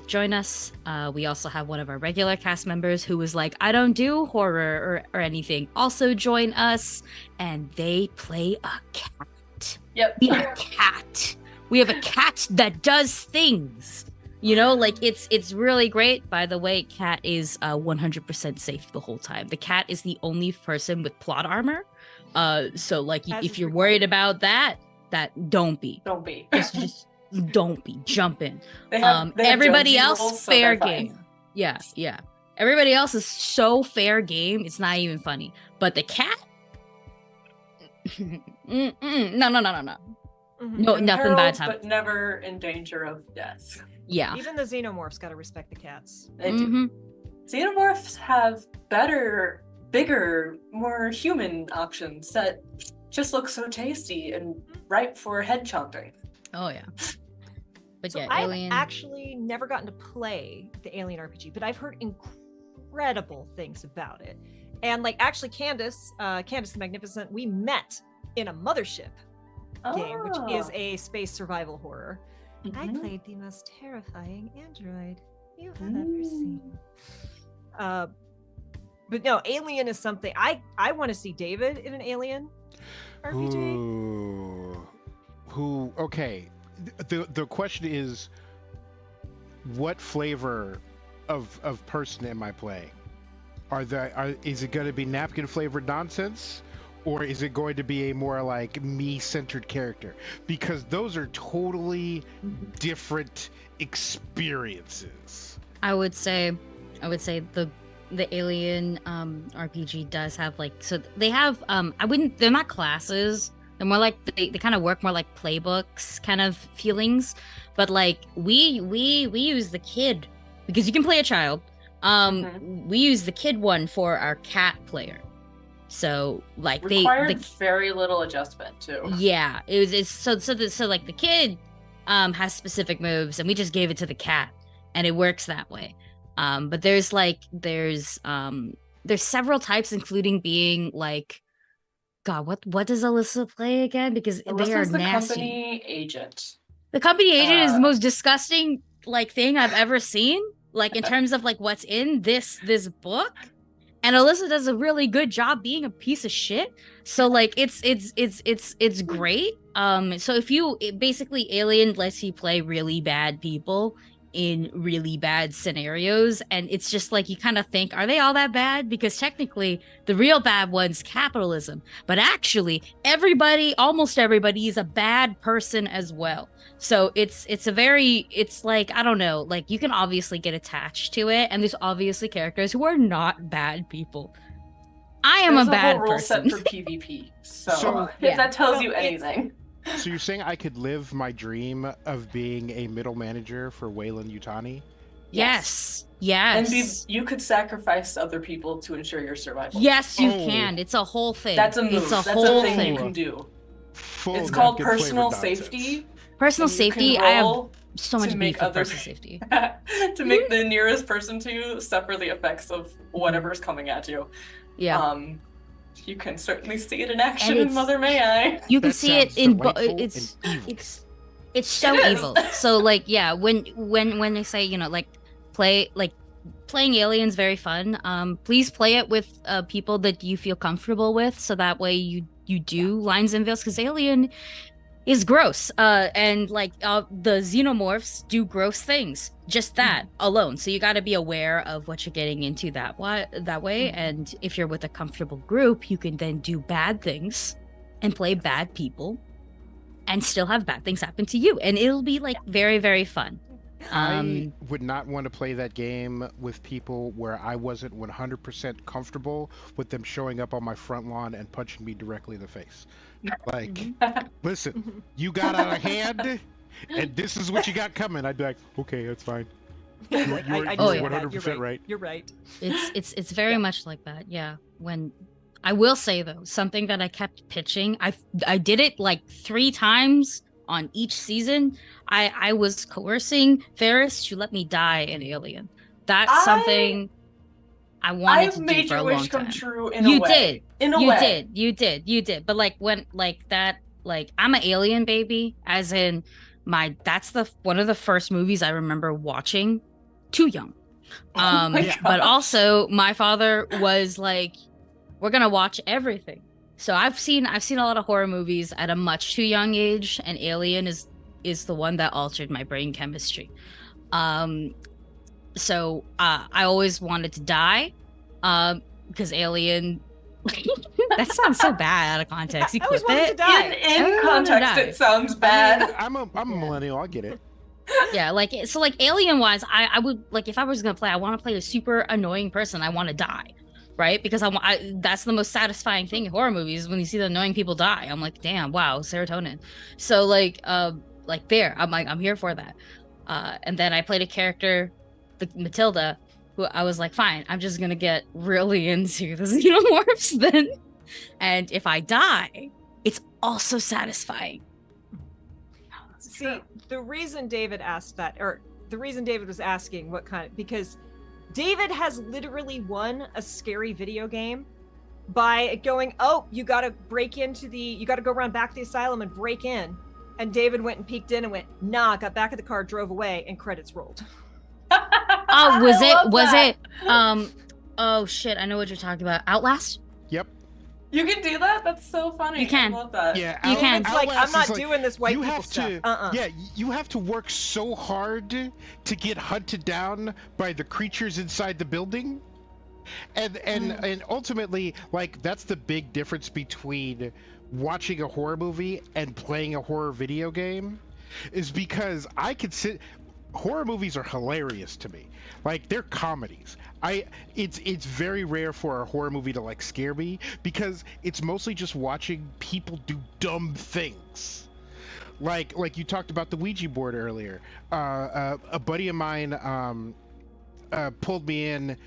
join us. We also have one of our regular cast members who was like, I don't do horror or anything, also join us, and they play a cat. Yep. We have a cat. We have a cat that does things. You know, like it's really great. By the way, cat is 100% safe the whole time. The cat is the only person with plot armor. So like if you're worried about that don't be. Just don't be. Jump in. They have everybody Jonesy else rules, so fair they're game. fine. Yeah. Everybody else is so fair game. It's not even funny. But the cat, no. Mm-hmm. No, nothing bad time. But never in danger of death. Yeah. Even the xenomorphs gotta respect the cats. They do. Xenomorphs have better, bigger, more human options that just look so tasty and ripe for head chomping. Oh yeah. But So yeah, I've Alien. actually never gotten to play the Alien RPG, but I've heard incredible things about it. And like actually Candace the Magnificent, we met in a Mothership game, which is a space survival horror. I played the most terrifying android you have ever seen. But no, Alien is something I want to see David in an Alien RPG. Okay. The question is, what flavor of person am I playing? Is it going to be napkin flavored nonsense? Or is it going to be a more like me-centered character? Because those are totally different experiences. I would say the Alien RPG does have like, so they have they're not classes. They're more like they kind of work more like playbooks kind of feelings. But like we use the kid because you can play a child. We use the kid one for our cat player. So like required very little adjustment too. Yeah, so like the kid has specific moves, and we just gave it to the cat, and it works that way. But there's several types, including being like, God, what does Alyssa play again? Because they are Alyssa's the nasty. company agent. The company agent is the most disgusting like thing I've ever seen. Like in terms of like what's in this book. And Alyssa does a really good job being a piece of shit. So like it's great. So basically Alien lets you play really bad people in really bad scenarios, and it's just like you kind of think, are they all that bad? Because technically the real bad one's capitalism, but actually almost everybody is a bad person as well. So it's like, I don't know, like you can obviously get attached to it, and there's obviously characters who are not bad people. I am There's a bad whole rule person. set for PvP. So, So- if that tells So you anything. So you're saying I could live my dream of being a middle manager for Wayland Yutani? Yes. And you could sacrifice other people to ensure your survival. Yes, you Oh. can. It's a whole thing. That's a move. It's a That's whole a thing thing. you can do. Full It's called napkin personal flavored safety. Personal and you can safety. I have roll so much to beef make with others personal safety. to make the nearest person to you suffer the effects of whatever's coming at you. Yeah. You can certainly see it in action And in it's- Mother May I. You can That see it sounds in delightful it's and evil. it's so It is. evil. So like yeah, when they say, you know, like playing Alien's very fun. Please play it with people that you feel comfortable with, so that way you do lines and veils, because Alien is gross. And like the xenomorphs do gross things. Just that alone. So you got to be aware of what you're getting into that way. And if you're with a comfortable group, you can then do bad things and play bad people and still have bad things happen to you. And it'll be like very, very fun. I would not want to play that game with people where I wasn't 100% comfortable with them showing up on my front lawn and punching me directly in the face. Like, listen, you got out of hand, and this is what you got coming. I'd be like, okay, that's fine. You're I 100% right. You're right. It's very much like that. Yeah. When I will say though, something that I kept pitching, I did it like 3 times on each season. I was coercing Farris to let me die in Alien. That's something I wanted to do made for your a long wish come time. true in a way. You did. But like when like that, like I'm an Alien baby, as in that's one of the first movies I remember watching too young. But also my father was like, we're gonna watch everything. So I've seen a lot of horror movies at a much too young age, and Alien is the one that altered my brain chemistry. So I always wanted to die, because Alien. That sounds so bad out of context. You I always clip wanted to it. die. In context, it sounds bad. I'm a millennial. I get it. Yeah, like so, like Alien wise, I would like, if I was gonna play, I want to play a super annoying person. I want to die. Right, because that's the most satisfying thing in horror movies, when you see the annoying people die. I'm like, damn, wow, serotonin. So like there, I'm like, I'm here for that. And then I played a character, Matilda, who I was like, fine, I'm just gonna get really into the xenomorphs then, and if I die, it's also satisfying. See, the reason David asked that, or the reason David was asking because David has literally won a scary video game by going, oh, you gotta go around back to the asylum and break in. And David went and peeked in and went, nah, got back of the car, drove away, and credits rolled. Oh, was it oh shit, I know what you're talking about. Outlast? Yep. You can do that? That's so funny. You can. I love that. Yeah, You can. It's like, I'm Outlast not is like, doing this white you people have stuff. to, yeah, you have to work so hard to get hunted down by the creatures inside the building, and ultimately, like, that's the big difference between watching a horror movie and playing a horror video game, is because horror movies are hilarious to me. Like, they're comedies. It's very rare for a horror movie to like scare me, because it's mostly just watching people do dumb things. Like you talked about the Ouija board earlier. A buddy of mine pulled me in.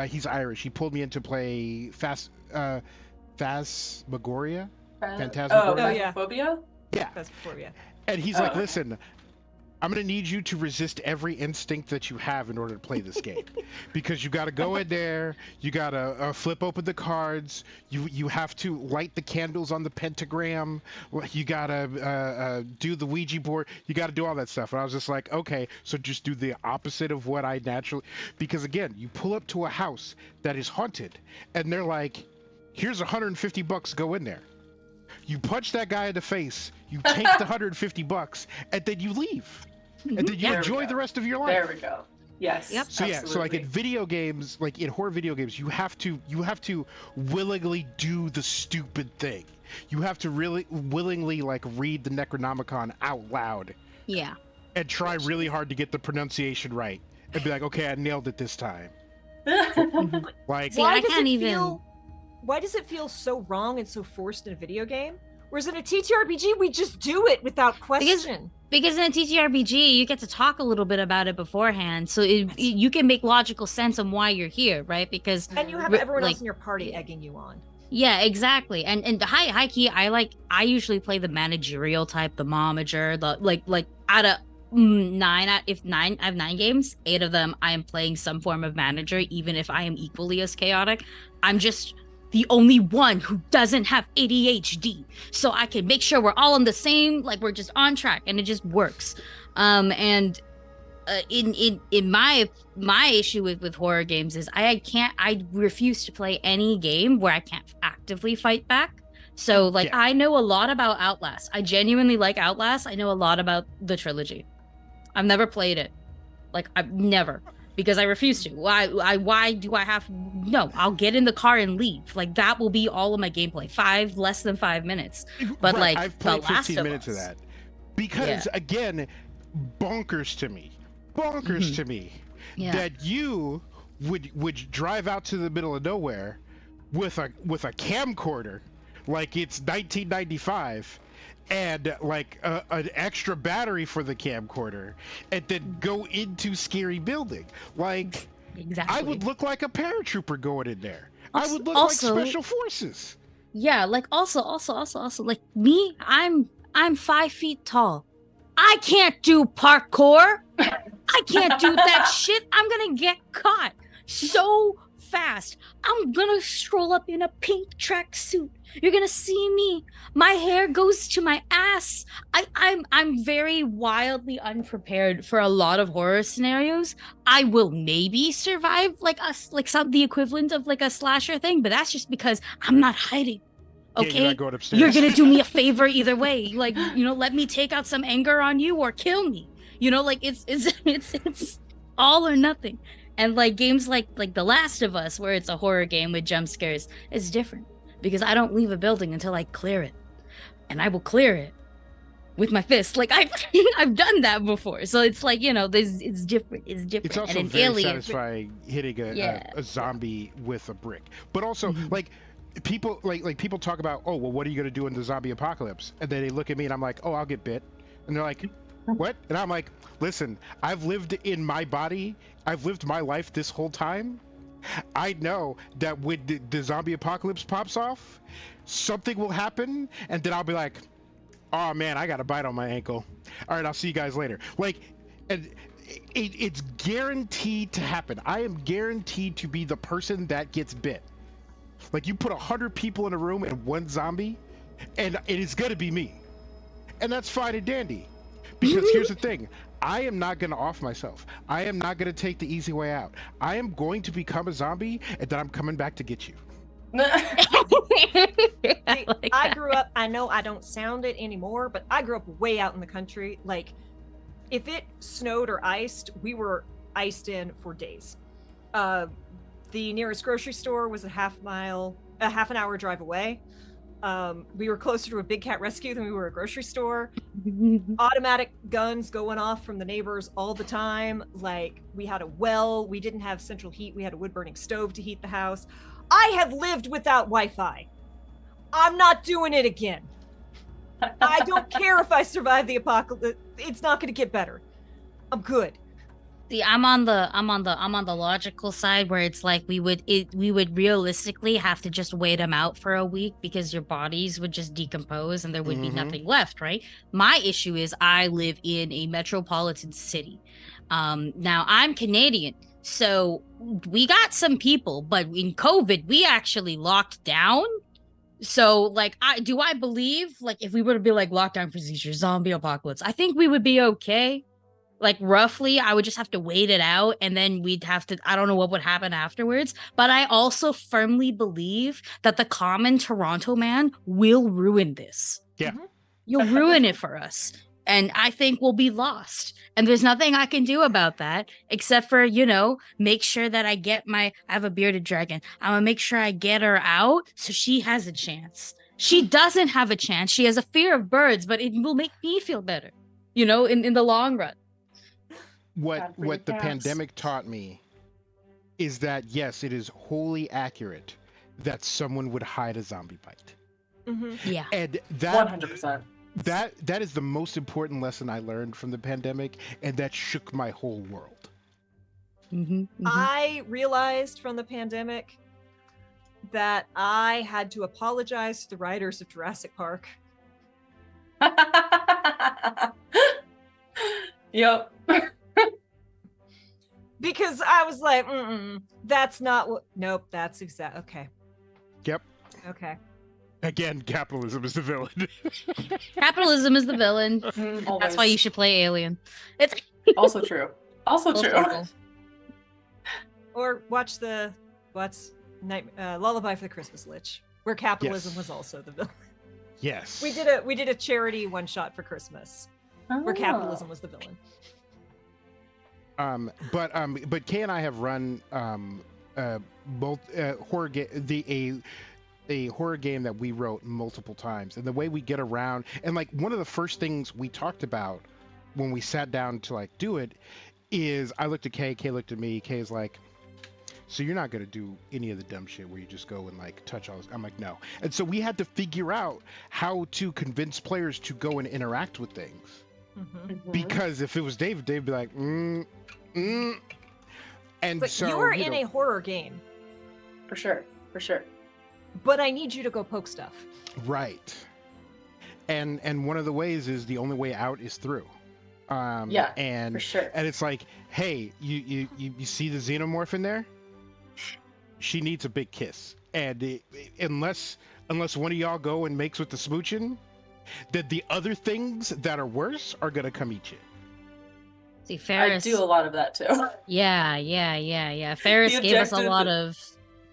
He's Irish. He pulled me in to play Phasmagoria. Phantasmagoria. Oh, yeah. Phasmophobia? Yeah. That's before, yeah. And he's like, listen, I'm going to need you to resist every instinct that you have in order to play this game. Because you got to go in there, you got to flip open the cards, you have to light the candles on the pentagram, you got to do the Ouija board, you got to do all that stuff. And I was just like, okay, so just do the opposite of what I naturally... Because again, you pull up to a house that is haunted, and they're like, here's $150, go in there. You punch that guy in the face, you take the $150, and then you leave. And then you enjoy the rest of your life. There we go. Yes. Yep. So absolutely. so like in video games, like in horror video games, you have to willingly do the stupid thing. You have to really willingly like read the Necronomicon out loud. Yeah. And try really hard to get the pronunciation right. And be like, okay, I nailed it this time. Like See, I can't even. Why does it feel so wrong and so forced in a video game? Whereas in a TTRPG, we just do it without question. Because in a TTRPG, you get to talk a little bit about it beforehand, so you can make logical sense on why you're here, right? Because And you have everyone else in your party egging you on. yeah, exactly. And high key, I usually play the managerial type, the momager, the like out of I have 9 games, 8 of them I am playing some form of manager, even if I am equally as chaotic. I'm just the only one who doesn't have ADHD, so I can make sure we're all on the same, like we're just on track, and it just works. In my issue with horror games is I refuse to play any game where I can't actively fight back. So like I know a lot about Outlast. I genuinely like Outlast. I know a lot about the trilogy. I've never played it. Like I've never. Because I refuse to. Why do I have... No, I'll get in the car and leave. Like, that will be all of my gameplay. less than 5 minutes. But, right, like, I've played The Last 15 of minutes Us. of that. Because, again, bonkers to me that you would drive out to the middle of nowhere with a camcorder like it's 1995 and like an extra battery for the camcorder, and then go into scary building. Like, exactly. I would look like a paratrooper going in there. Also, I would look also, like special forces. Yeah, like also, like me, I'm 5 feet tall. I can't do parkour. I can't do that shit. I'm gonna get caught so fast. I'm gonna stroll up in a pink tracksuit. You're gonna see me. My hair goes to my ass. I'm very wildly unprepared for a lot of horror scenarios. I will maybe survive like the equivalent of like a slasher thing, but that's just because I'm not hiding. Okay, you're not going upstairs. You're gonna do me a favor either way. Like, let me take out some anger on you or kill me. Like it's all or nothing. And like games like The Last of Us, where it's a horror game with jump scares, it's different because I don't leave a building until I clear it, and I will clear it with my fist. Like I've done that before, so it's like it's different. It's different. It's also and very Alien, satisfying hitting a zombie with a brick, but also like. People people talk about, oh well, what are you gonna do in the zombie apocalypse? And then they look at me and I'm like, oh, I'll get bit. And they're like, what? And I'm like, listen, I've lived in my body, I've lived my life this whole time. I know that when the zombie apocalypse pops off, something will happen, and then I'll be like, oh man, I got a bite on my ankle. All right, I'll see you guys later. Like, and it's guaranteed to happen. I am guaranteed to be the person that gets bit. Like, you put 100 people in a room and one zombie, and it is gonna be me. And that's fine and dandy. Because here's the thing, I am not gonna off myself. I am not gonna take the easy way out. I am going to become a zombie, and then I'm coming back to get you. I grew up, I know I don't sound it anymore, but I grew up way out in the country. Like, if it snowed or iced, we were iced in for days. The nearest grocery store was a half an hour drive away. We were closer to a big cat rescue than we were a grocery store. Automatic guns going off from the neighbors all the time. Like, we had a well. We didn't have central heat. We had a wood-burning stove to heat the house. I have lived without Wi-Fi. I'm not doing it again. I don't care if I survive the apocalypse. It's not going to get better. I'm good. See, I'm on the logical side where it's like we would realistically have to just wait them out for a week because your bodies would just decompose and there would be nothing left, right? My issue is I live in a metropolitan city. Now I'm Canadian, so we got some people, but in COVID we actually locked down. So like I believe like if we were to be like lockdown procedures, zombie apocalypse, I think we would be okay. Like roughly, I would just have to wait it out and then we'd have to, I don't know what would happen afterwards. But I also firmly believe that the common Toronto man will ruin this. Yeah. You'll ruin it for us. And I think we'll be lost. And there's nothing I can do about that except for, make sure that I have a bearded dragon. I'm going to make sure I get her out so she has a chance. She doesn't have a chance. She has a fear of birds, but it will make me feel better, in the long run. What the pandemic taught me is that, yes, it is wholly accurate that someone would hide a zombie bite. Yeah. And that 100%. That is the most important lesson I learned from the pandemic, and that shook my whole world. I realized from the pandemic that I had to apologize to the writers of Jurassic Park. Yep. Because I was like, that's not what. Nope, that's okay. Yep. Okay. Again, capitalism is the villain. Capitalism is the villain. That's why you should play Alien. It's also true. Also true. Or watch Lullaby for the Christmas Lich, where capitalism was also the villain. Yes. We did a charity one shot for Christmas, where capitalism was the villain. But Kay and I have run both horror a horror game that we wrote multiple times, and the way we get around, and like one of the first things we talked about when we sat down to like do it is I looked at Kay looked at me. Kay's like, so you're not going to do any of the dumb shit where you just go and like touch all this. I'm like, no. And so we had to figure out how to convince players to go and interact with things. Because if it was David would be like, And like, so you're in a horror game. For sure. But I need you to go poke stuff. Right. And one of the ways is the only way out is through. And for sure. And it's like, hey, you see the xenomorph in there? She needs a big kiss. And unless one of y'all go and makes with the smooching, that the other things that are worse are gonna come eat you. See, Farris. I do a lot of that too. Yeah. Farris gave us a lot of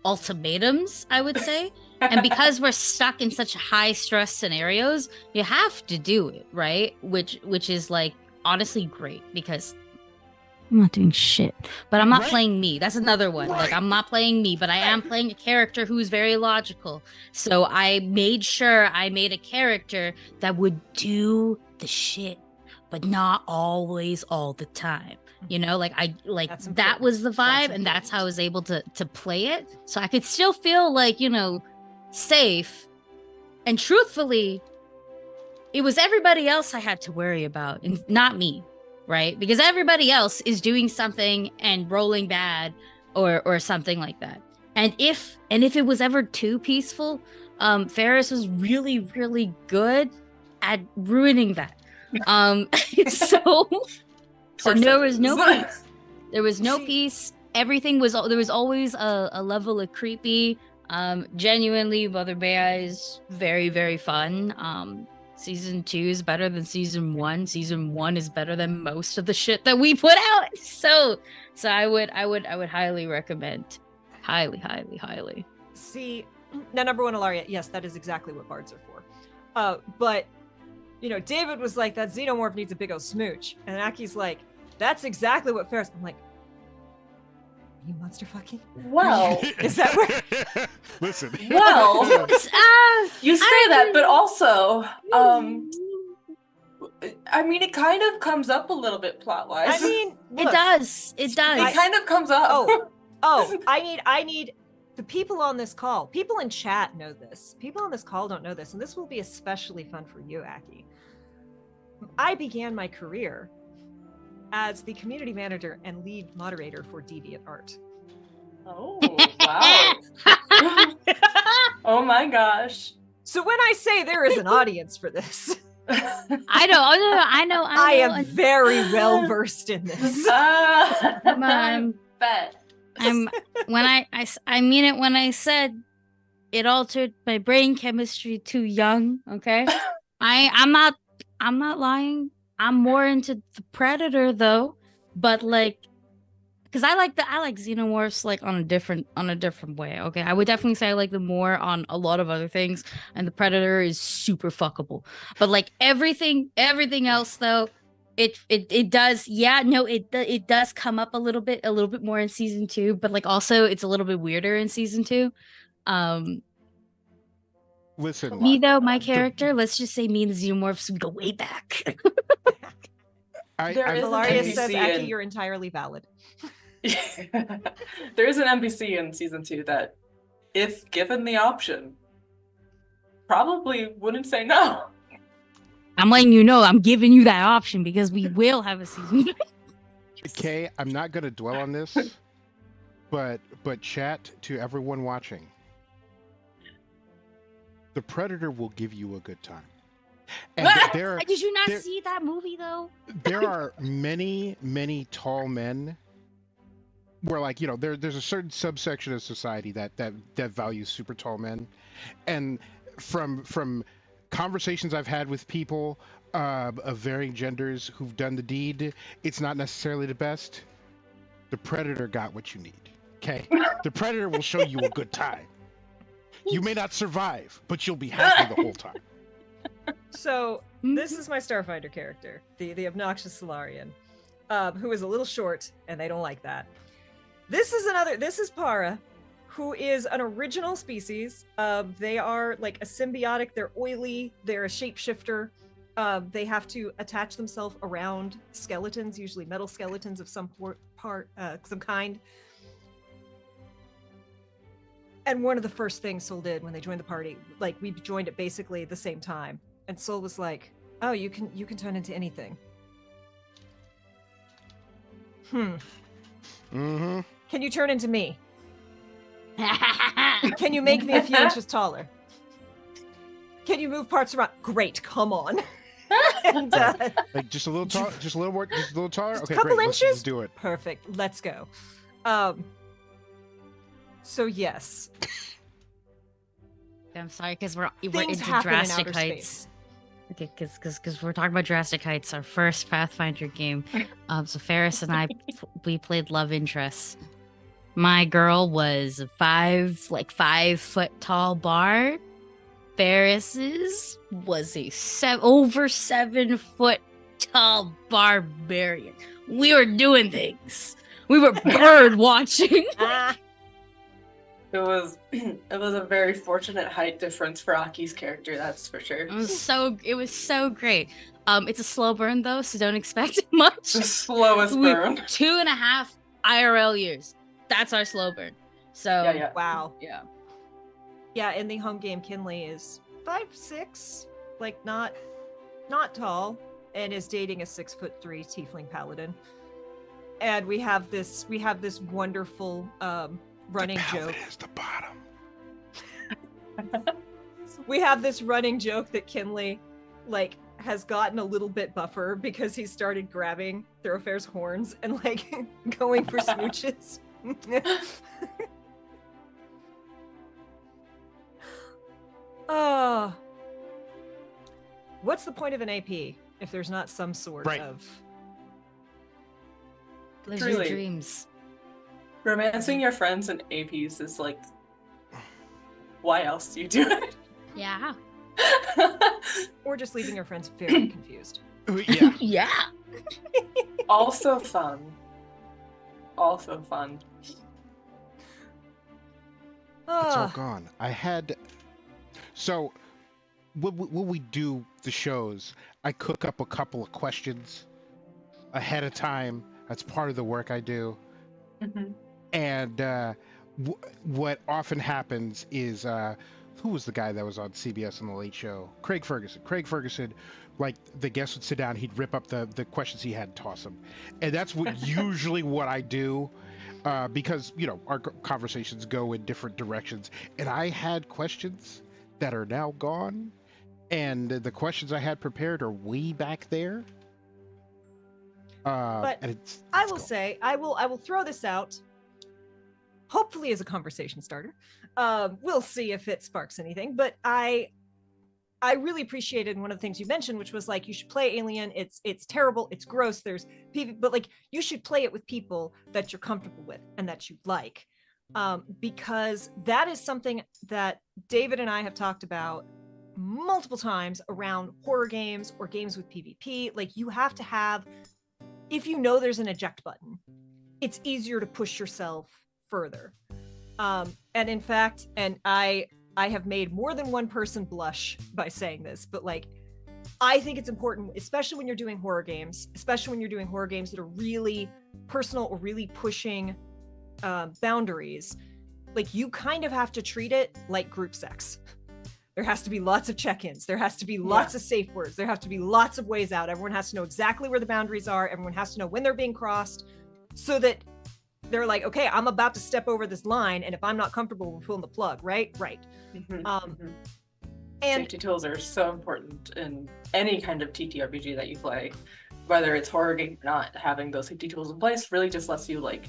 ultimatums, I would say. And because we're stuck in such high stress scenarios, you have to do it, right? Which is like honestly great because I'm not doing shit. But I'm not playing me. That's another one. Like I'm not playing me, but I am playing a character who's very logical. So I made sure I made a character that would do the shit, but not always all the time. That was the vibe, and that's how I was able to play it. So I could still feel like, safe. And truthfully, it was everybody else I had to worry about, and not me, right? Because everybody else is doing something and rolling bad or something like that. And if it was ever too peaceful, Farris was really, really good at ruining that. So there was no peace. There was no peace. Everything was. There was always a level of creepy. Genuinely, Mother May is very, very fun. Season 2 is better than season 1. Season 1 is better than most of the shit that we put out. So I would highly recommend. Highly. See, now number one, Ilaria, yes, that is exactly what bards are for. But David was like, that xenomorph needs a big old smooch, and Aki's like, that's exactly what Farris. I'm like, are you monster fucking? Well, is that where? Listen. Well, you say that, but also, I mean, it kind of comes up a little bit plot-wise. I mean, look, it does. It kind of comes up. I need the people on this call. People in chat know this. People on this call don't know this, and this will be especially fun for you, Aki. I began my career as the community manager and lead moderator for DeviantArt. Oh, wow. Oh my gosh. So when I say there is an audience for this, I know. I know. I am very well versed in this. I bet. I mean it when I said it altered my brain chemistry too young. Okay, I'm not lying. I'm more into the Predator though, but like, because I like Xenomorphs like on a different way. Okay, I would definitely say I like them more on a lot of other things, and the Predator is super fuckable. But like everything else though, it does, yeah, no, it does come up a little bit more in season 2, but like also it's a little bit weirder in season 2. Listen, Me though, my character, let's just say me and the Xenomorphs, we go way back. There is an Hilaria NPC says, Aki, in- you're entirely valid. There is an NPC in season 2 that, if given the option, probably wouldn't say no. I'm letting you know, I'm giving you that option because we will have a season. Kay, I'm not going to dwell on this, but chat to everyone watching. The Predator will give you a good time. And Did you not see that movie though? there are many tall men where, like, you know, there's a certain subsection of society that values super tall men, and from conversations I've had with people of varying genders who've done the deed, it's not necessarily the best. The Predator got what you need. Okay, the Predator will show you a good time. You may not survive, but you'll be happy the whole time. So this is my Starfinder character, the obnoxious Solarian, who is a little short, and they don't like that. This is Para, who is an original species. They are like a symbiotic. They're oily. They're a shapeshifter. They have to attach themselves around skeletons, usually metal skeletons of some some kind. And one of the first things Sol did when they joined the party, like we joined it basically at the same time, and Sol was like, "Oh, you can turn into anything." Mm-hmm. Can you turn into me? Can you make me a few inches taller? Can you move parts around? Great, come on. And, like just a little tall, just a little more, just a little taller. Just Okay, a couple great. inches. Let's do it. Perfect. Let's go. So yes. I'm sorry, because we're Things into happen in Drastic outer Heights. space. Okay, because we're talking about Drastic Heights, our first Pathfinder game. So Farris and I, we played love interests. My girl was 5 foot tall bard. Farris's was a over 7 foot tall barbarian. We were doing things. We were bird watching. It was a very fortunate height difference for Aki's character, that's for sure. It was so great. It's a slow burn though, so don't expect much. The slowest burn. 2.5 IRL years. That's our slow burn. So Yeah. Wow. yeah. Yeah, in the home game, Kinley is 5'6", like not tall, and is dating a 6'3" tiefling paladin. And we have this wonderful running joke. Is the bottom. We have this running joke that Kinley like has gotten a little bit buffer because he started grabbing Thoroughfare's horns and like going for smooches. What's the point of an AP if there's not some sort of Live Truly. your dreams. Romancing your friends and APs is like, why else do you do it? Yeah. or just leaving your friends very confused? Yeah. Yeah. Also fun. Also fun. It's all Ah, gone. I had. So, when we do the shows, I cook up a couple of questions ahead of time. That's part of the work I do. Mhm. And what often happens is, who was the guy that was on CBS on the Late Show? Craig Ferguson. Craig Ferguson like the guest would sit down, he'd rip up the questions he had and toss them, and that's usually what I do. Because our conversations go in different directions, and I had questions that are now gone, and the questions I had prepared are way back there. But and I will say, I will throw this out, hopefully as a conversation starter. We'll see if it sparks anything. But I really appreciated one of the things you mentioned, which was like, you should play Alien. It's terrible. It's gross. There's people, but like, you should play it with people that you're comfortable with and that you like. Because that is something that David and I have talked about multiple times around horror games or games with PvP. Like, you have to have, if you know there's an eject button, it's easier to push yourself further. And in fact, and I have made more than one person blush by saying this, but like, I think it's important, especially when you're doing horror games, that are really personal or really pushing boundaries. Like, you kind of have to treat it like group sex. There has to be lots of check-ins. There has to be lots of safe words. There have to be lots of ways out. Everyone has to know exactly where the boundaries are. Everyone has to know when they're being crossed, so that they're like, okay, I'm about to step over this line, and if I'm not comfortable, we're pulling the plug, right? And safety tools are so important in any kind of TTRPG that you play, whether it's horror game or not. Having those safety tools in place really just lets you like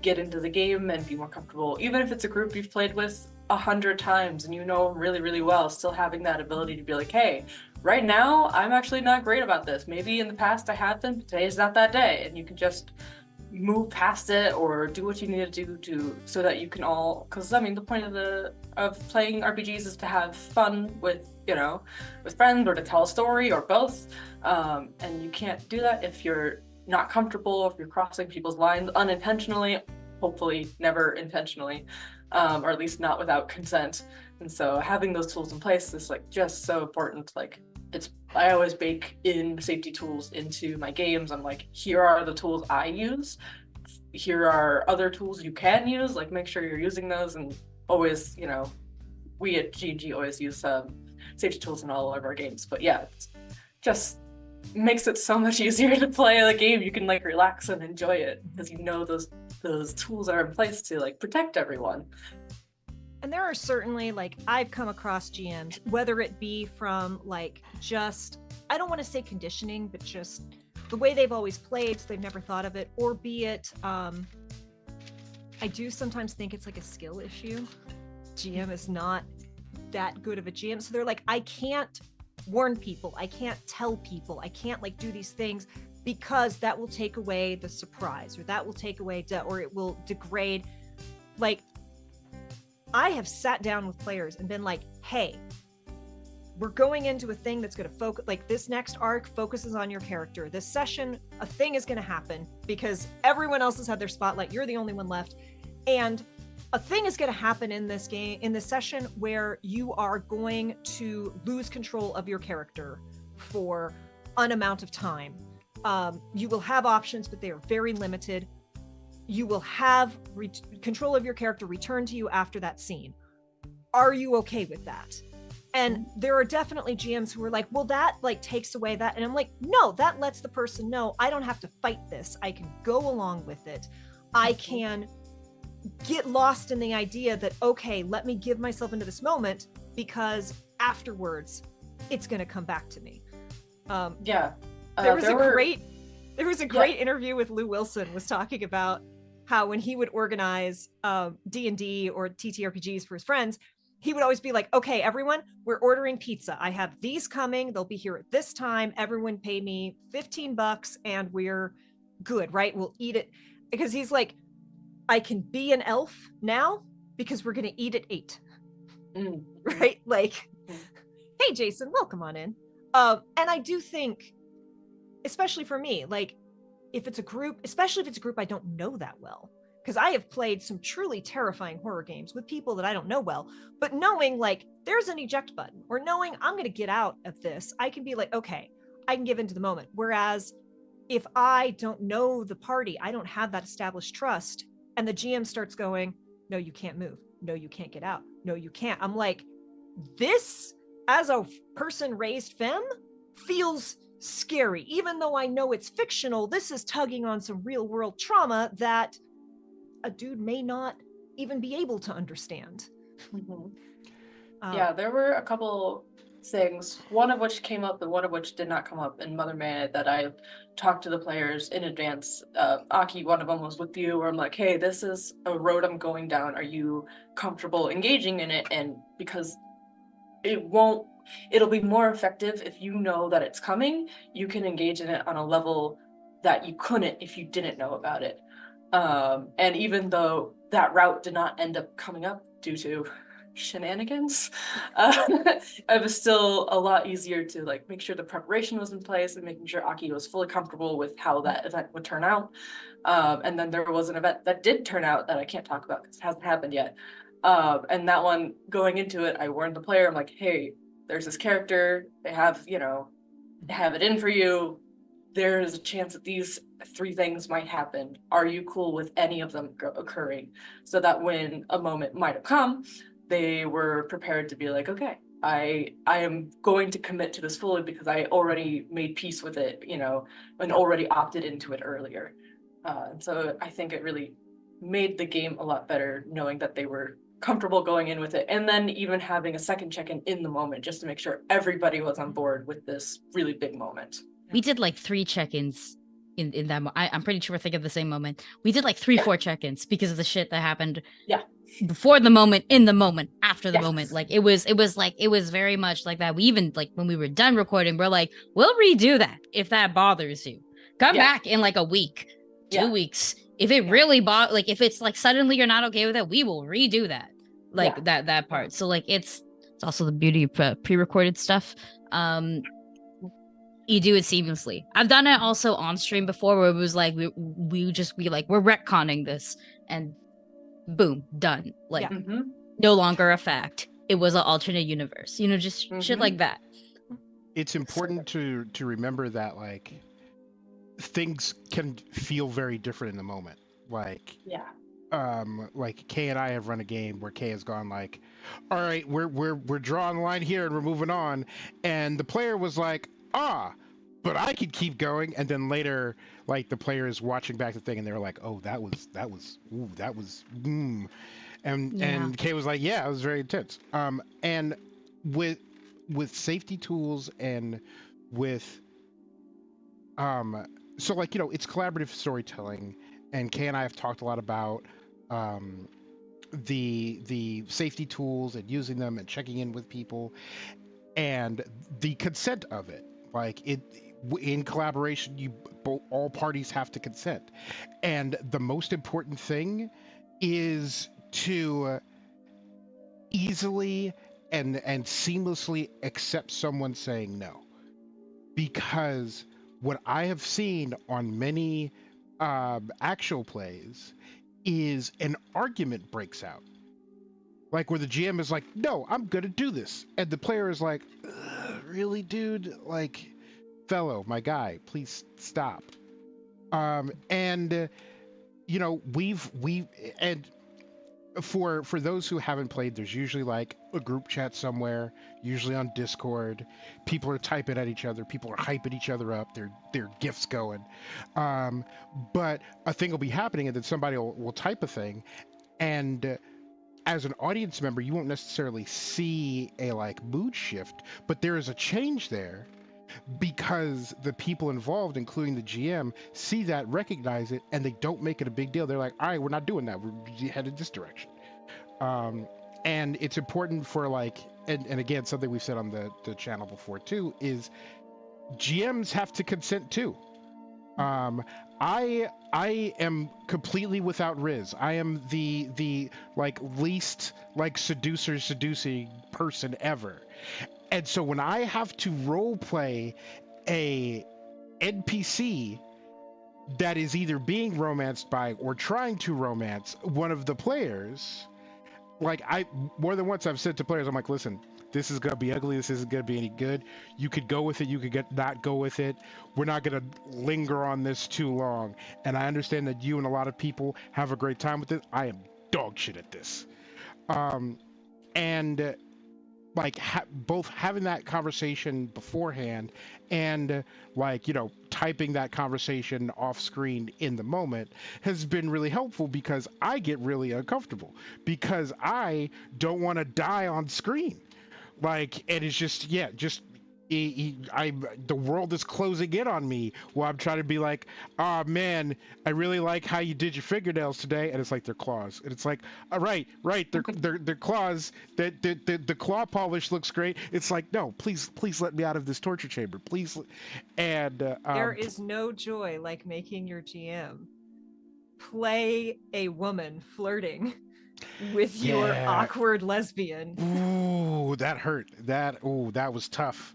get into the game and be more comfortable. Even if it's a group you've played with 100 times and you know them really, really well, still having that ability to be like, hey, right now I'm actually not great about this. Maybe in the past I have been, but today's not that day, and you can just move past it or do what you need to do so that you can all, because I mean the point of playing RPGs is to have fun with friends, or to tell a story, or both, and you can't do that if you're not comfortable, if you're crossing people's lines unintentionally, hopefully never intentionally, or at least not without consent. And so having those tools in place is like just so important. Like, I always bake in safety tools into my games. I'm like, here are the tools I use. Here are other tools you can use. Like, make sure you're using those. And always, we at G&G always use safety tools in all of our games. But yeah, it just makes it so much easier to play the game. You can like relax and enjoy it because those tools are in place to like protect everyone. And there are certainly, like, I've come across GMs, whether it be from like just, I don't want to say conditioning, but just the way they've always played, so they've never thought of it, or be it, I do sometimes think it's like a skill issue. GM is not that good of a GM. So they're like, I can't warn people, I can't tell people, I can't like do these things because that will take away the surprise, or that will take away, or it will degrade. Like, I have sat down with players and been like, hey, we're going into a thing that's going to focus, like this next arc focuses on your character. This session, a thing is going to happen because everyone else has had their spotlight. You're the only one left. And a thing is going to happen in this game, in this session, where you are going to lose control of your character for an amount of time. You will have options, but they are very limited. You will have control of your character returned to you after that scene. Are you okay with that? And there are definitely GMs who are like, well, that like takes away that. And I'm like, no, that lets the person know I don't have to fight this. I can go along with it. I can get lost in the idea that, okay, let me give myself into this moment because afterwards it's going to come back to me. There was a great interview with Lou Wilson, was talking about how when he would organize D&D or TTRPGs for his friends, he would always be like, okay, everyone, we're ordering pizza. I have these coming. They'll be here at this time. Everyone pay me $15 and we're good, right? We'll eat it. Because he's like, I can be an elf now because we're going to eat at 8. Right? Like, hey, Jason, welcome on in. And I do think, especially for me, like, if it's a group, especially if it's a group I don't know that well, because I have played some truly terrifying horror games with people that I don't know well, but knowing like there's an eject button, or knowing I'm going to get out of this, I can be like, okay, I can give into the moment. Whereas if I don't know the party, I don't have that established trust, and the GM starts going, no, you can't move. No, you can't get out. No, you can't. I'm like, this, as a person raised femme, feels scary. Even though I know it's fictional, this is tugging on some real world trauma that a dude may not even be able to understand. Yeah, there were a couple things, one of which came up and one of which did not come up in Mother May that I talked to the players in advance. Aki, one of them was with you, where I'm like, hey, this is a road I'm going down. Are you comfortable engaging in it? And because it'll be more effective if you know that it's coming, you can engage in it on a level that you couldn't if you didn't know about it. And even though that route did not end up coming up due to shenanigans, it was still a lot easier to like make sure the preparation was in place and making sure Aki was fully comfortable with how that event would turn out. And then there was an event that did turn out that I can't talk about because it hasn't happened yet. And that one, going into it, I warned the player, I'm like, hey, there's this character, they have it in for you. There is a chance that these 3 things might happen. Are you cool with any of them occurring? So that when a moment might have come, they were prepared to be like, okay, I am going to commit to this fully because I already made peace with it, and already opted into it earlier. So I think it really made the game a lot better knowing that they were comfortable going in with it, and then even having a second check-in in the moment just to make sure everybody was on board with this really big moment. We did like 3 check-ins in that. I'm pretty sure we're thinking of the same moment. We did like 4 check-ins because of the shit that happened. Yeah. Before the moment, in the moment, after the moment. Like it was very much like that. We even like when we were done recording, we're like, we'll redo that if that bothers you. Come back in like a week, 2 weeks. If it really like if it's like suddenly you're not okay with it, we will redo that. Like that part. So like it's also the beauty of pre-recorded stuff. You do it seamlessly. I've done it also on stream before where it was like we just be like, we're retconning this and boom, done. Like no longer a fact. It was an alternate universe. Just shit like that. It's important to remember that like things can feel very different in the moment. Like like Kay and I have run a game where Kay has gone like, all right, we're drawing the line here and we're moving on, and the player was like, but I could keep going, and then later like the player is watching back the thing and they're like, oh, that was and Kay was like, yeah, it was very intense. And with safety tools and with so like it's collaborative storytelling, and Kay and I have talked a lot about the safety tools and using them and checking in with people and the consent of it. Like in collaboration, all parties have to consent, and the most important thing is to easily and seamlessly accept someone saying no, because what I have seen on many actual plays is an argument breaks out, like where the GM is like, no, I'm gonna do this, and the player is like, really, dude? Like, fellow, my guy, please stop. And we've and for those who haven't played, there's usually like a group chat somewhere, usually on Discord. People are typing at each other, people are hyping each other up, their gifts going. But a thing will be happening, and then somebody will type a thing, and as an audience member, you won't necessarily see a like mood shift, but there is a change there because the people involved, including the GM, see that, recognize it, and they don't make it a big deal. They're like, all right, we're not doing that. We're headed this direction. And it's important for like, and again, something we've said on the channel before too, is GMs have to consent too. I am completely without Riz. I am the like least like seducing person ever. And so when I have to role play a NPC that is either being romanced by or trying to romance one of the players, like more than once I've said to players, I'm like, listen, this is gonna be ugly, this isn't gonna be any good. You could go with it, you could not go with it. We're not gonna linger on this too long. And I understand that you and a lot of people have a great time with it. I am dog shit at this. And like both having that conversation beforehand and like typing that conversation off screen in the moment has been really helpful because I get really uncomfortable because I don't want to die on screen, like, and it's just the world is closing in on me while I'm trying to be like, oh man, I really like how you did your fingernails today, and it's like they're claws, and it's like, all right, they're claws. The claw polish looks great. It's like, no, please let me out of this torture chamber, please. And there is no joy like making your GM play a woman flirting with your awkward lesbian. Ooh, that hurt. That was tough.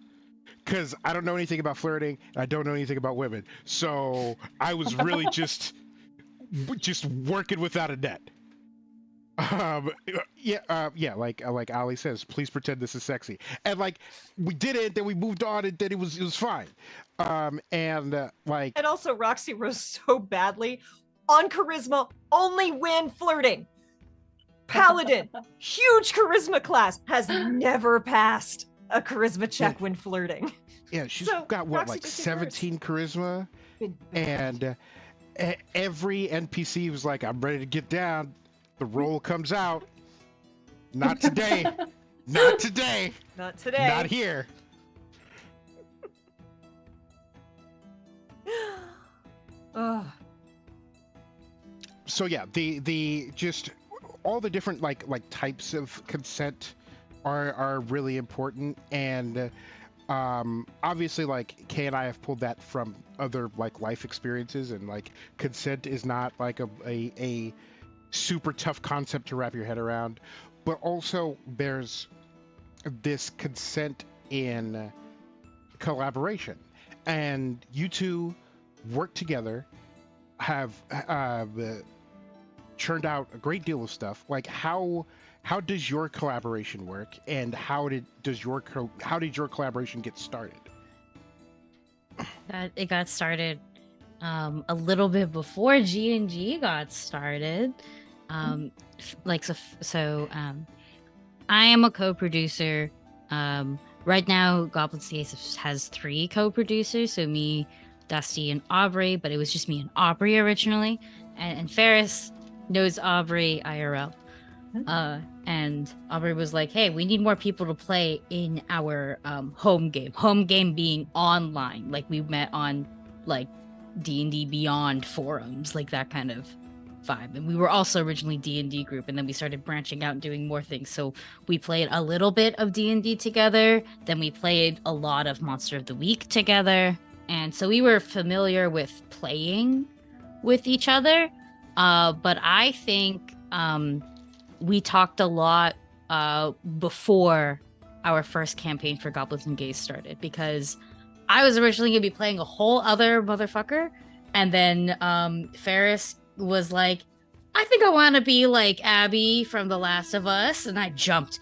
Because I don't know anything about flirting. I don't know anything about women. So I was really just working without a net. Like Ali says, please pretend this is sexy. And like we did it, then we moved on, and then it was fine. And also Roxy rose so badly on charisma only when flirting. Paladin, huge charisma class, has never passed a charisma check when flirting. Yeah, she's got what, like 17 charisma, and every NPC was like, "I'm ready to get down." The roll comes out. Not today. Not today. Not today. Not here. So yeah, the just all the different like types of consent are really important, and obviously like Kay and I have pulled that from other like life experiences, and like consent is not like a super tough concept to wrap your head around, but also there's this consent in collaboration, and you two work together, have churned out a great deal of stuff. Like how does your collaboration work, and how did your collaboration get started? It got started a little bit before G&G got started. I am a co-producer. Right now, Goblin CS has 3 co-producers, so me, Dusty, and Aubrey, but it was just me and Aubrey originally. And Farris knows Aubrey IRL. And Aubrey was like, hey, we need more people to play in our home game being online. Like we met on like D&D Beyond forums, like that kind of vibe. And we were also originally D&D group, and then we started branching out and doing more things. So we played a little bit of D&D together, then we played a lot of Monster of the Week together, and so we were familiar with playing with each other. But I think we talked a lot before our first campaign for Goblins and Gays started, because I was originally going to be playing a whole other motherfucker, and then Farris was like, I think I want to be like Abby from The Last of Us, and I jumped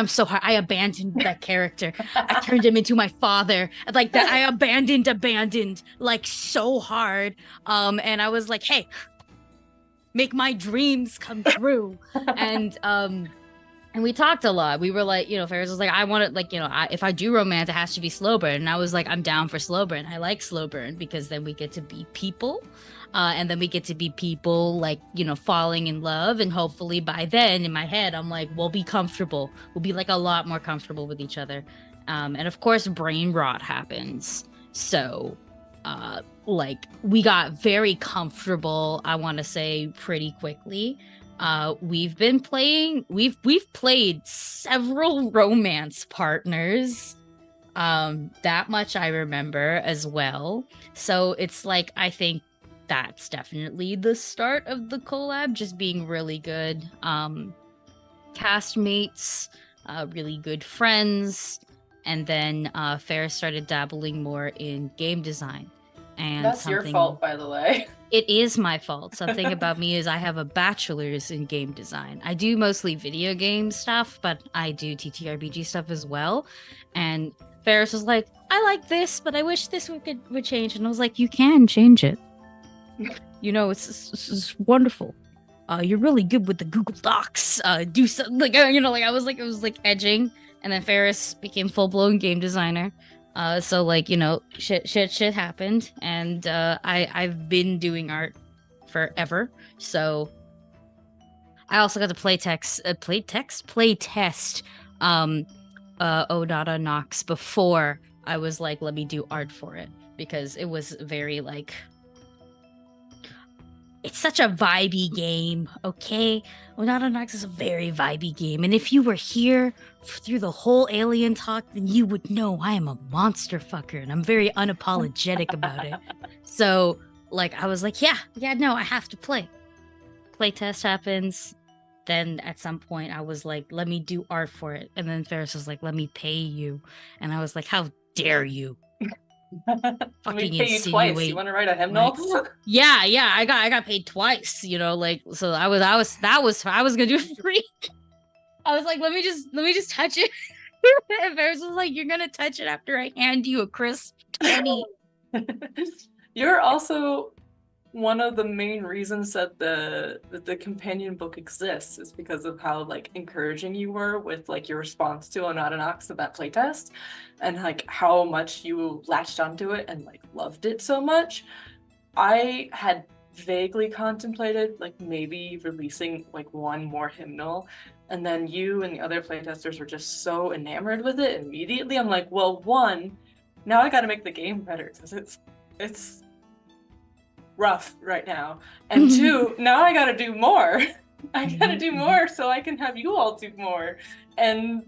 so hard. I abandoned that character. I turned him into my father, like that. I abandoned like so hard, and I was like, hey, make my dreams come true. And we talked a lot. We were like, Farris was like, I want it, like, if I do romance, it has to be slow burn. And I was like, I'm down for slow burn. I like slow burn because then we get to be people. And then we get to be people like, falling in love. And hopefully by then in my head, I'm like, we'll be comfortable. We'll be like a lot more comfortable with each other. And of course, brain rot happens. So like we got very comfortable, I want to say pretty quickly. We've played several romance partners. That much I remember as well. So it's like, I think that's definitely the start of the collab, just being really good castmates, really good friends. And then Farris started dabbling more in game design. And that's your fault, by the way. It is my fault. Something about me is I have a bachelor's in game design. I do mostly video game stuff, but I do TTRPG stuff as well. And Farris was like, I like this, but I wish this would change. And I was like, you can change it. It's wonderful. You're really good with the Google Docs. Do something like, it was like edging. And then Farris became full-blown game designer. So like, shit happened, and I've been doing art forever. So I also got to play test Nata Nox before I was like, let me do art for it, because it was very like, it's such a vibey game, okay? Nata Nox is a very vibey game, and if you were here through the whole alien talk, then you would know I am a monster fucker, and I'm very unapologetic about it. So, like, I was like, no, I have to play. Playtest happens. Then at some point, I was like, let me do art for it. And then Ferris was like, let me pay you. And I was like, how dare you? Fucking pay you twice. You want to write a hymnal? Like, yeah, I got paid twice. Like, so I was gonna do it for free. I was like, let me just touch it. And Ferris was like, you're gonna touch it after I hand you a crisp 20. You're also one of the main reasons that the companion book exists is because of how like encouraging you were with like your response to Nata Nox at that playtest, and like how much you latched onto it and like loved it so much. I had vaguely contemplated like maybe releasing like one more hymnal, and then you and the other playtesters were just so enamored with it immediately. I'm like, well, one, now I got to make the game better because it's rough right now, and two, now I gotta do more. I gotta do more so I can have you all do more, and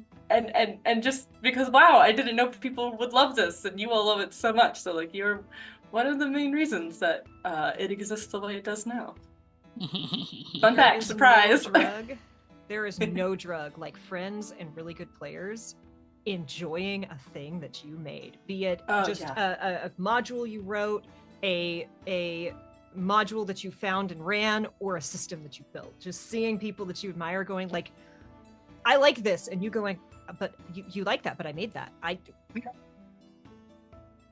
just because, wow, I didn't know people would love this, and you all love it so much. So like, you're one of the main reasons that it exists the way it does now. Fun fact, surprise. There is no drug like friends and really good players enjoying a thing that you made, be it a module you wrote, a module that you found and ran, or a system that you built. Just seeing people that you admire going like, I like this, and you going, but you like that, but I made that. If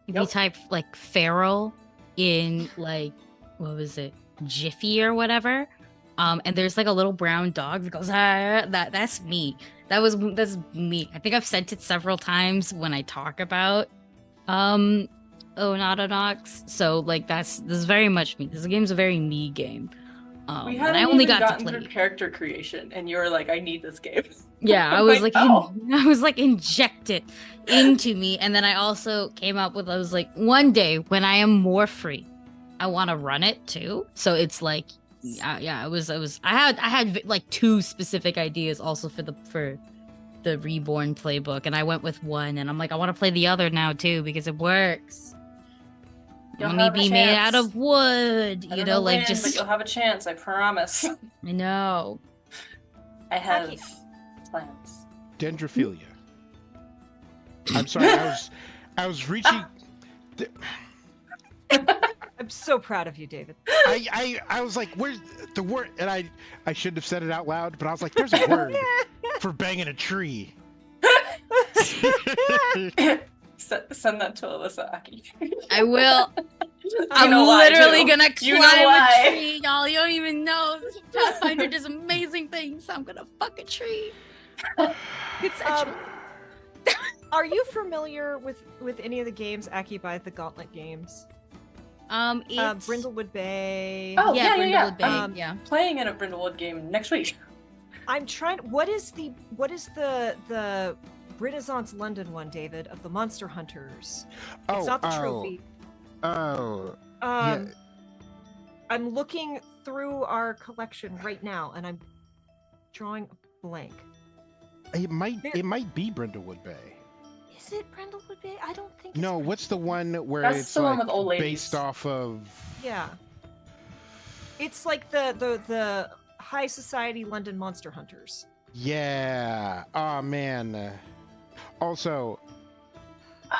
you type like feral in like, what was it, Jiffy or whatever, and there's like a little brown dog that goes, that's me. That's me. I think I've sent it several times when I talk about Nata Nox. So like, this is very much me. This game's a very me game. We hadn't I only even got gotten to play through character creation, and you were like, I need this game. Yeah, I was like, I was like, inject it into me. And then I also came up with, I was like, one day when I am more free, I want to run it too. So it's like, I had like two specific ideas also for the Reborn playbook, and I went with one, and I'm like, I want to play the other now too because it works. You'll Let me be made out of wood, I don't know like when, just. But you'll have a chance, I promise. I know. I have plans. Dendrophilia. I'm sorry, I was reaching. I'm so proud of you, David. I was like, where's the word? And I shouldn't have said it out loud, but I was like, there's a word for banging a tree. Send that to Alyssa, Aki. I will. I'm literally gonna climb a tree, y'all. You don't even know. Pathfinder does amazing things. I'm gonna fuck a tree. Are you familiar with any of the games Aki by the Gauntlet games? It's Brindlewood Bay. Oh yeah. yeah. Bay, yeah. Playing in a Brindlewood game next week. I'm trying. What is the Renaissance London one, David, of the Monster Hunters? It's not the trophy. Yeah. I'm looking through our collection right now, and I'm drawing a blank. It might be Brindlewood Bay. Is it Brindlewood Bay? I don't think. No, what's the one where That's it's the like one with old ladies. based off of? Yeah. It's like the High Society London Monster Hunters. Yeah. Oh man. Also,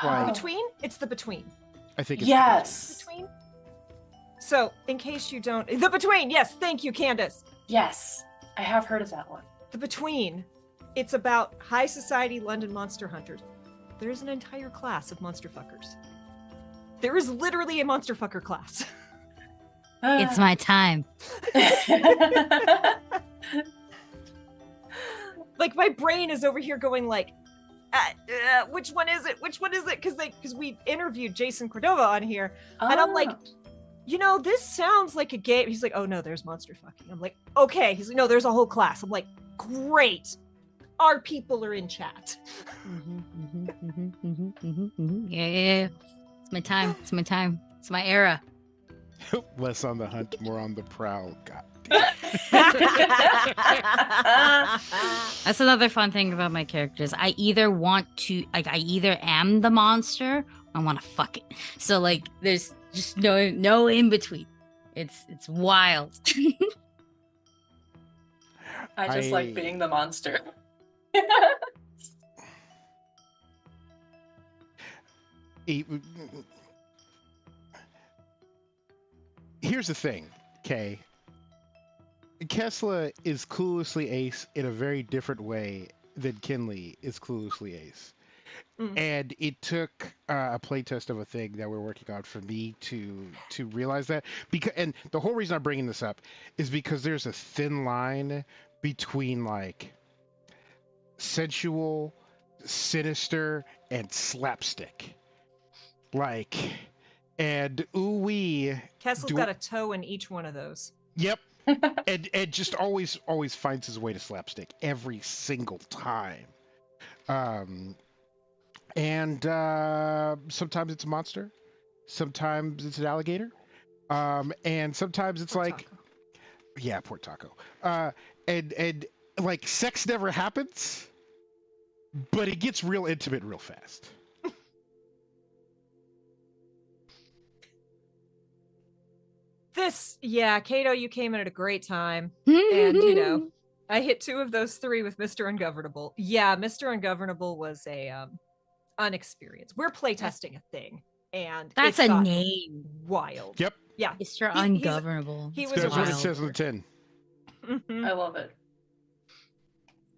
like, Between? It's the Between. I think it's yes. Between. So, in case you don't, the Between. Yes, thank you, Candace. Yes, I have heard of that one. The Between. It's about High Society London Monster Hunters. There's an entire class of monster fuckers. There is literally a monster fucker class. It's my time. Like, my brain is over here going like, which one is it? Which one is it? Because we interviewed Jason Cordova on here, and I'm like, this sounds like a game. He's like, oh no, there's monster fucking. I'm like, okay. He's like, no, there's a whole class. I'm like, great. Our people are in chat. Yeah. It's my time. It's my time. It's my era. Less on the hunt, more on the prowl. God. That's another fun thing about my characters. I either am the monster, or I want to fuck it. So like, there's just no in between. It's wild. I just like being the monster. Here's the thing, Kay. Kessler is cluelessly ace in a very different way than Kinley is cluelessly ace. And it took a playtest of a thing that we're working on for me to realize that. And the whole reason I'm bringing this up is because there's a thin line between like sensual, sinister, and slapstick. Like, and ooh-wee. Kessel's got a toe in each one of those. Yep. and just always finds his way to slapstick every single time. And sometimes it's a monster, sometimes it's an alligator, and sometimes it's Port like, taco. Yeah, Port Taco. And like sex never happens, but it gets real intimate real fast. Kato, you came in at a great time. And, I hit 2 of those 3 with Mr. Ungovernable. Yeah, Mr. Ungovernable was a unexperienced. We're playtesting a thing, and That's a name. Wild. Yep. Yeah. Mr. Ungovernable. He was That's what it wild. says on the tin. Mm-hmm. I love it.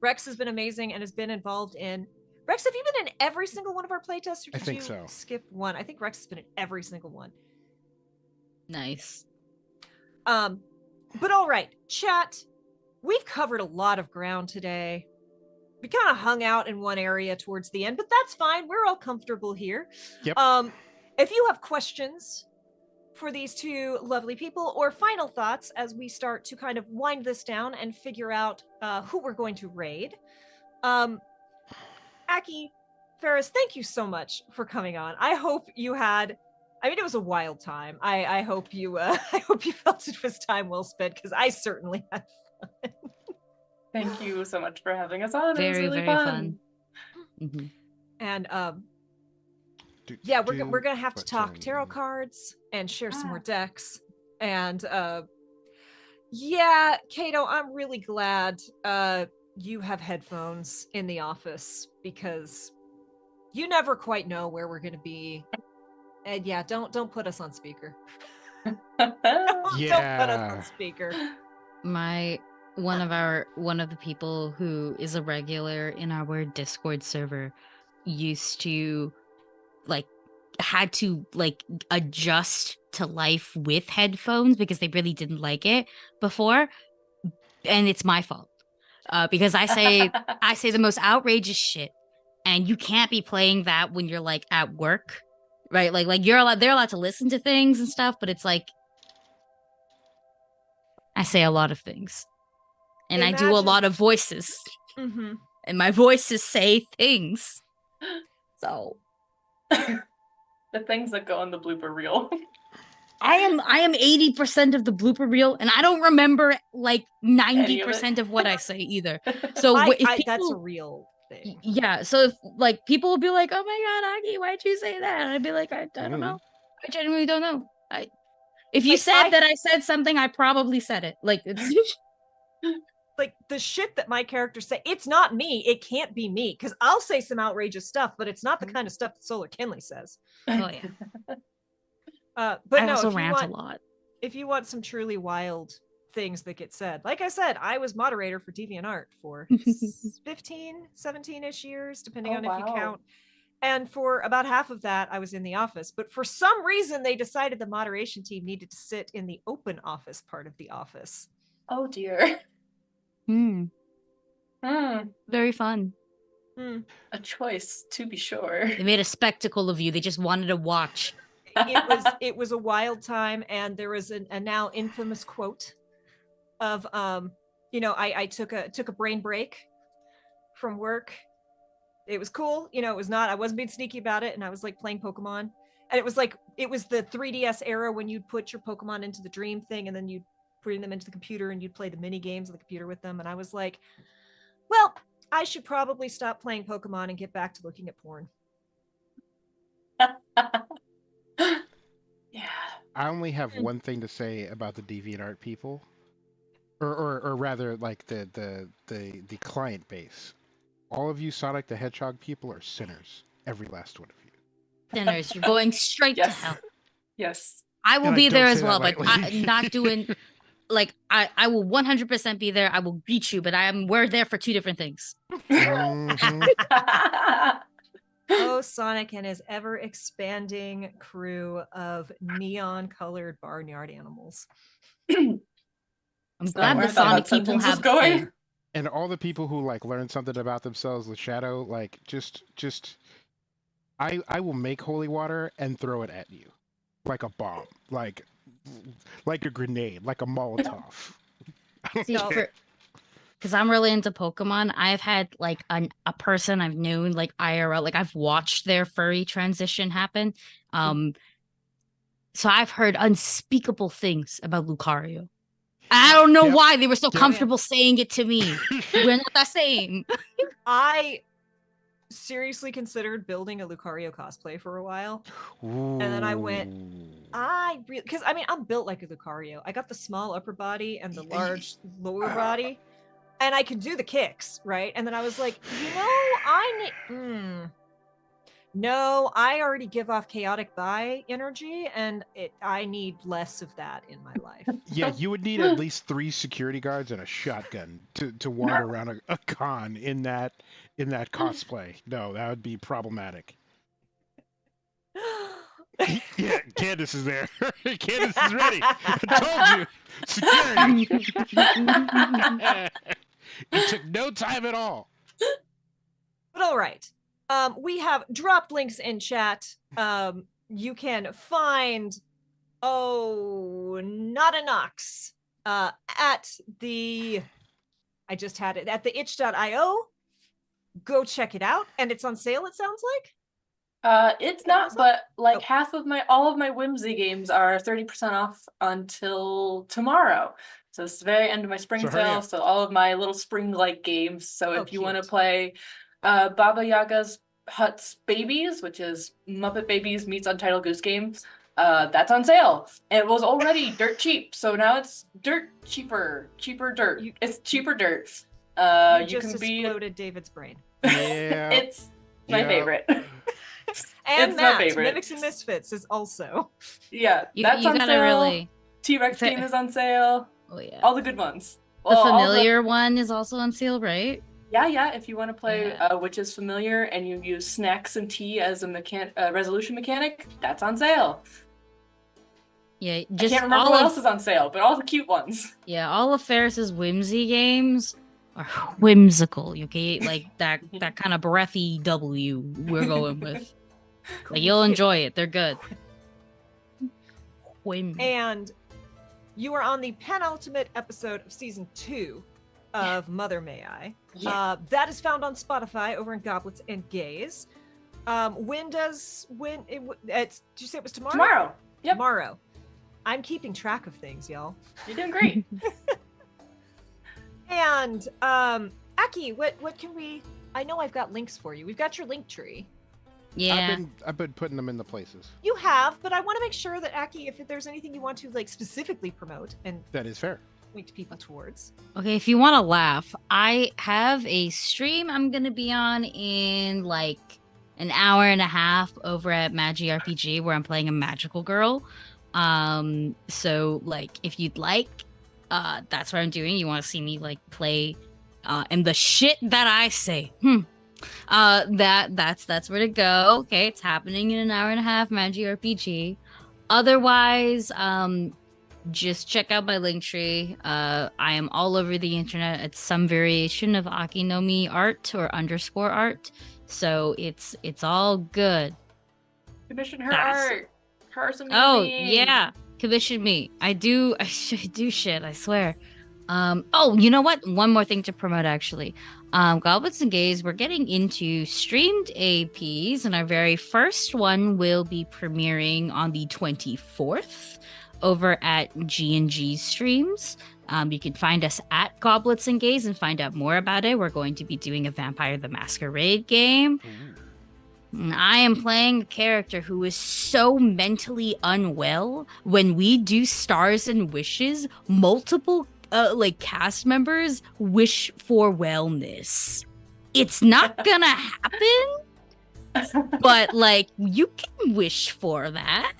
Rex has been amazing and has been involved in. Rex, have you been in every single one of our playtests, or did I think you so. skip one? I think Rex has been in every single one. Nice. But all right, chat. We've covered a lot of ground today. We kind of hung out in one area towards the end, but that's fine. We're all comfortable here. Yep. If you have questions for these 2 lovely people or final thoughts as we start to kind of wind this down and figure out who we're going to raid, Aki, Farris, thank you so much for coming on. I hope you had. I mean, it was a wild time. I hope you. I hope you felt it was time well spent, because I certainly had fun. Thank you so much for having us on. Very, it was really very fun. Mm-hmm. And we're gonna have to talk tarot cards and share some more decks. And Kato, I'm really glad you have headphones in the office, because you never quite know where we're gonna be. And don't put us on speaker. Don't put us on speaker. One of the people who is a regular in our Discord server used to had to adjust to life with headphones because they really didn't like it before, and it's my fault because I say the most outrageous shit, and you can't be playing that when you're at work, right? Like they're allowed to listen to things and stuff, but it's like I say a lot of things. And I do a lot of voices. Mm-hmm. And my voices say things. So the things that go on the blooper reel. I am 80% of the blooper reel, and I don't remember 90% of what I say either. So that's a real thing. Yeah. So if people will be like, "Oh my God, Aki, why'd you say that?" And I'd be like, I don't know. I genuinely don't know. If you said that I said something, I probably said it. It's like the shit that my characters say, it's not me. It can't be me, because I'll say some outrageous stuff, but it's not the kind of stuff that Solar Kinley says. Oh yeah. But I no, also if you rant want, a lot. If you want some truly wild things that get said, like I said, I was moderator for DeviantArt for 15, 17-ish years, depending on if you count. And for about half of that, I was in the office. But for some reason, they decided the moderation team needed to sit in the open office part of the office. Oh dear. Very fun. A choice, to be sure. They made a spectacle of you. They just wanted to watch. It was a wild time, and there was a now infamous quote of I took a brain break from work. It was cool, it was not, I wasn't being sneaky about it, and I was like playing Pokemon, and it was the 3DS era when you'd put your Pokemon into the dream thing, and then you'd bring them into the computer and you'd play the mini games on the computer with them, and I was like, well, I should probably stop playing Pokemon and get back to looking at porn. Yeah. I only have one thing to say about the DeviantArt people, or rather, like the client base. All of you Sonic the Hedgehog people are sinners. Every last one of you. Sinners, you're going straight to hell. Yes. I will And I be there don't as say well, that but lightly. I'm not doing. Like I will 100% be there. I will greet you, but we're there for two different things. Mhm. Oh, Sonic and his ever expanding crew of neon colored barnyard animals. I'm Not glad where the I thought Sonic that people sentence was have going. faith. And all the people who like learn something about themselves with Shadow, like just I will make holy water and throw it at you like a bomb, like a grenade, like a Molotov. I don't See, care. because I'm really into Pokemon, I've had like a person I've known like IRL, like I've watched their furry transition happen. So I've heard unspeakable things about Lucario. I don't know Yep. why they were so Yep. comfortable saying it to me. We're not the same. I seriously considered building a Lucario cosplay for a while. And then I went, because I'm built like a Lucario. I got the small upper body and the large lower body, and I could do the kicks, right? And then I was like, no, I already give off chaotic bi energy, and I need less of that in my life. Yeah, you would need at least 3 security guards and a shotgun to wander around a con in that cosplay. No, that would be problematic. Yeah, Candace is there. Candace is ready. I told you. Security. It took no time at all. But all right. We have dropped links in chat. You can find Nata Nox at the I just had it at the itch.io. Go check it out. And it's on sale, it sounds like. It's not, but like all of my Whimsy games are 30% off until tomorrow. So it's the very end of my spring sale. So all of my little spring-like games. So if you want to play Baba Yaga's Hut's Babies, which is Muppet Babies meets Untitled Goose Game, that's on sale. It was already dirt cheap, so now it's dirt cheaper dirt. It's cheaper dirt. You just exploded David's brain. Yeah. It's my favorite. And it's Matt, my favorite. Mimics and Misfits is also. Yeah, that's on sale. T-Rex game is on sale. Oh yeah. All the good ones. The familiar one is also on sale, right? Yeah. If you want to play which is familiar and you use snacks and tea as a resolution mechanic, that's on sale. Yeah, I can't remember what else is on sale, but all the cute ones. Yeah, all of Farris's Whimsy games are whimsical. Okay, like that kind of breathy W we're going with. Like you'll enjoy it. They're good. And you are on the penultimate episode of season 2 of Mother May I. Yeah. That is found on Spotify over in Goblets and Gays. Did you say it was tomorrow? Tomorrow. Yep. Tomorrow. I'm keeping track of things, y'all. You're doing great. And Aki, what can we? I know I've got links for you. We've got your link tree. Yeah. I've been putting them in the places. You have, but I want to make sure that Aki, if there's anything you want to like specifically promote and that is fair. Point people towards. Okay, if you want to laugh, I have a stream I'm gonna be on in like an hour and a half over at Magi RPG where I'm playing a magical girl. So like if you'd like, that's what I'm doing. You want to see me like play and the shit that I say. That's where to go. Okay, it's happening in an hour and a half, Magi RPG. Otherwise, just check out my link tree. I am all over the internet. It's some variation of Akinomi art or underscore art. So it's all good. Commission her That's- art. Her art's amazing. Oh yeah, commission me. I do shit, I swear. Oh, you know what? One more thing to promote actually. Goblins and Gays, we're getting into streamed APs, and our very first one will be premiering on the 24th over at G&G Streams. You can find us at Goblets and Gays and find out more about it. We're going to be doing a Vampire the Masquerade game. I am playing a character who is so mentally unwell. When we do Stars and Wishes, multiple cast members wish for wellness. It's not gonna happen, but like you can wish for that.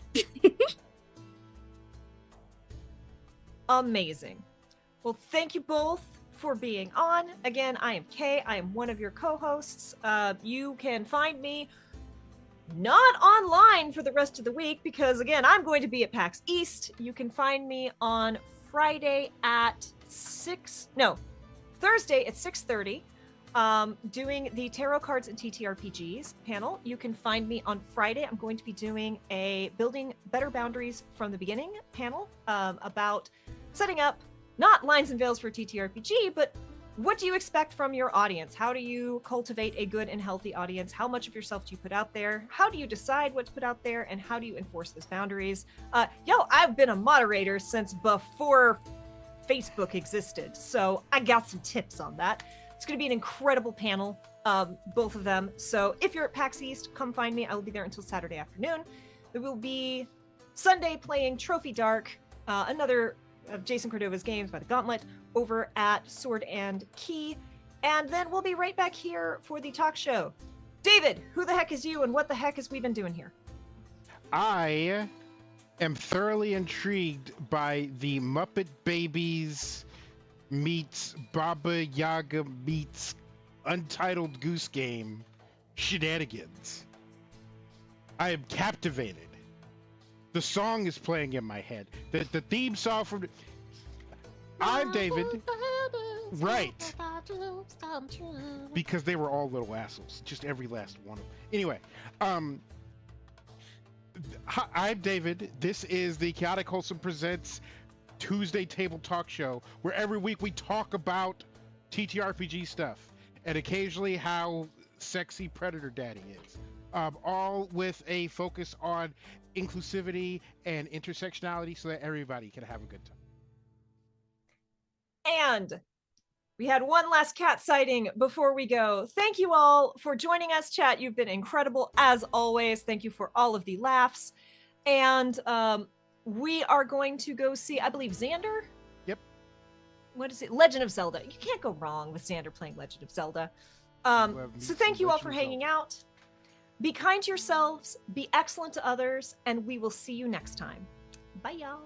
Amazing. Well, thank you both for being on. Again, I am Kay. I am one of your co-hosts. You can find me not online for the rest of the week because, again, I'm going to be at PAX East. You can find me on Thursday at 6:30, doing the Tarot Cards and TTRPGs panel. You can find me on Friday. I'm going to be doing a Building Better Boundaries from the Beginning panel about setting up not lines and veils for TTRPG, but what do you expect from your audience? How do you cultivate a good and healthy audience? How much of yourself do you put out there? How do you decide what to put out there? And how do you enforce those boundaries? I've been a moderator since before Facebook existed, so I got some tips on that. It's going to be an incredible panel, both of them. So if you're at PAX East, come find me. I will be there until Saturday afternoon. There will be Sunday playing Trophy Dark, another of Jason Cordova's games by the Gauntlet, over at Sword and Key. And then we'll be right back here for the talk show. David, who the heck is you and what the heck has we been doing here? I am thoroughly intrigued by the Muppet Babies meets Baba Yaga meets Untitled Goose Game shenanigans. I am captivated. The song is playing in my head. The theme song from... I'm David. Right. Because they were all little assholes. Just every last one of them. Anyway, hi, I'm David. This is the Chaotic Wholesome Presents Tuesday Table Talk Show, where every week we talk about TTRPG stuff and occasionally how sexy Predator Daddy is. All with a focus on inclusivity and intersectionality so that everybody can have a good time. And we had one last cat sighting before we go. Thank you all for joining us, chat. You've been incredible as always. Thank you for all of the laughs. And we are going to go see, I believe, Xander? Yep. What is it? Legend of Zelda. You can't go wrong with Xander playing Legend of Zelda. So thank you all for hanging out. Be kind to yourselves, be excellent to others, and we will see you next time. Bye, y'all.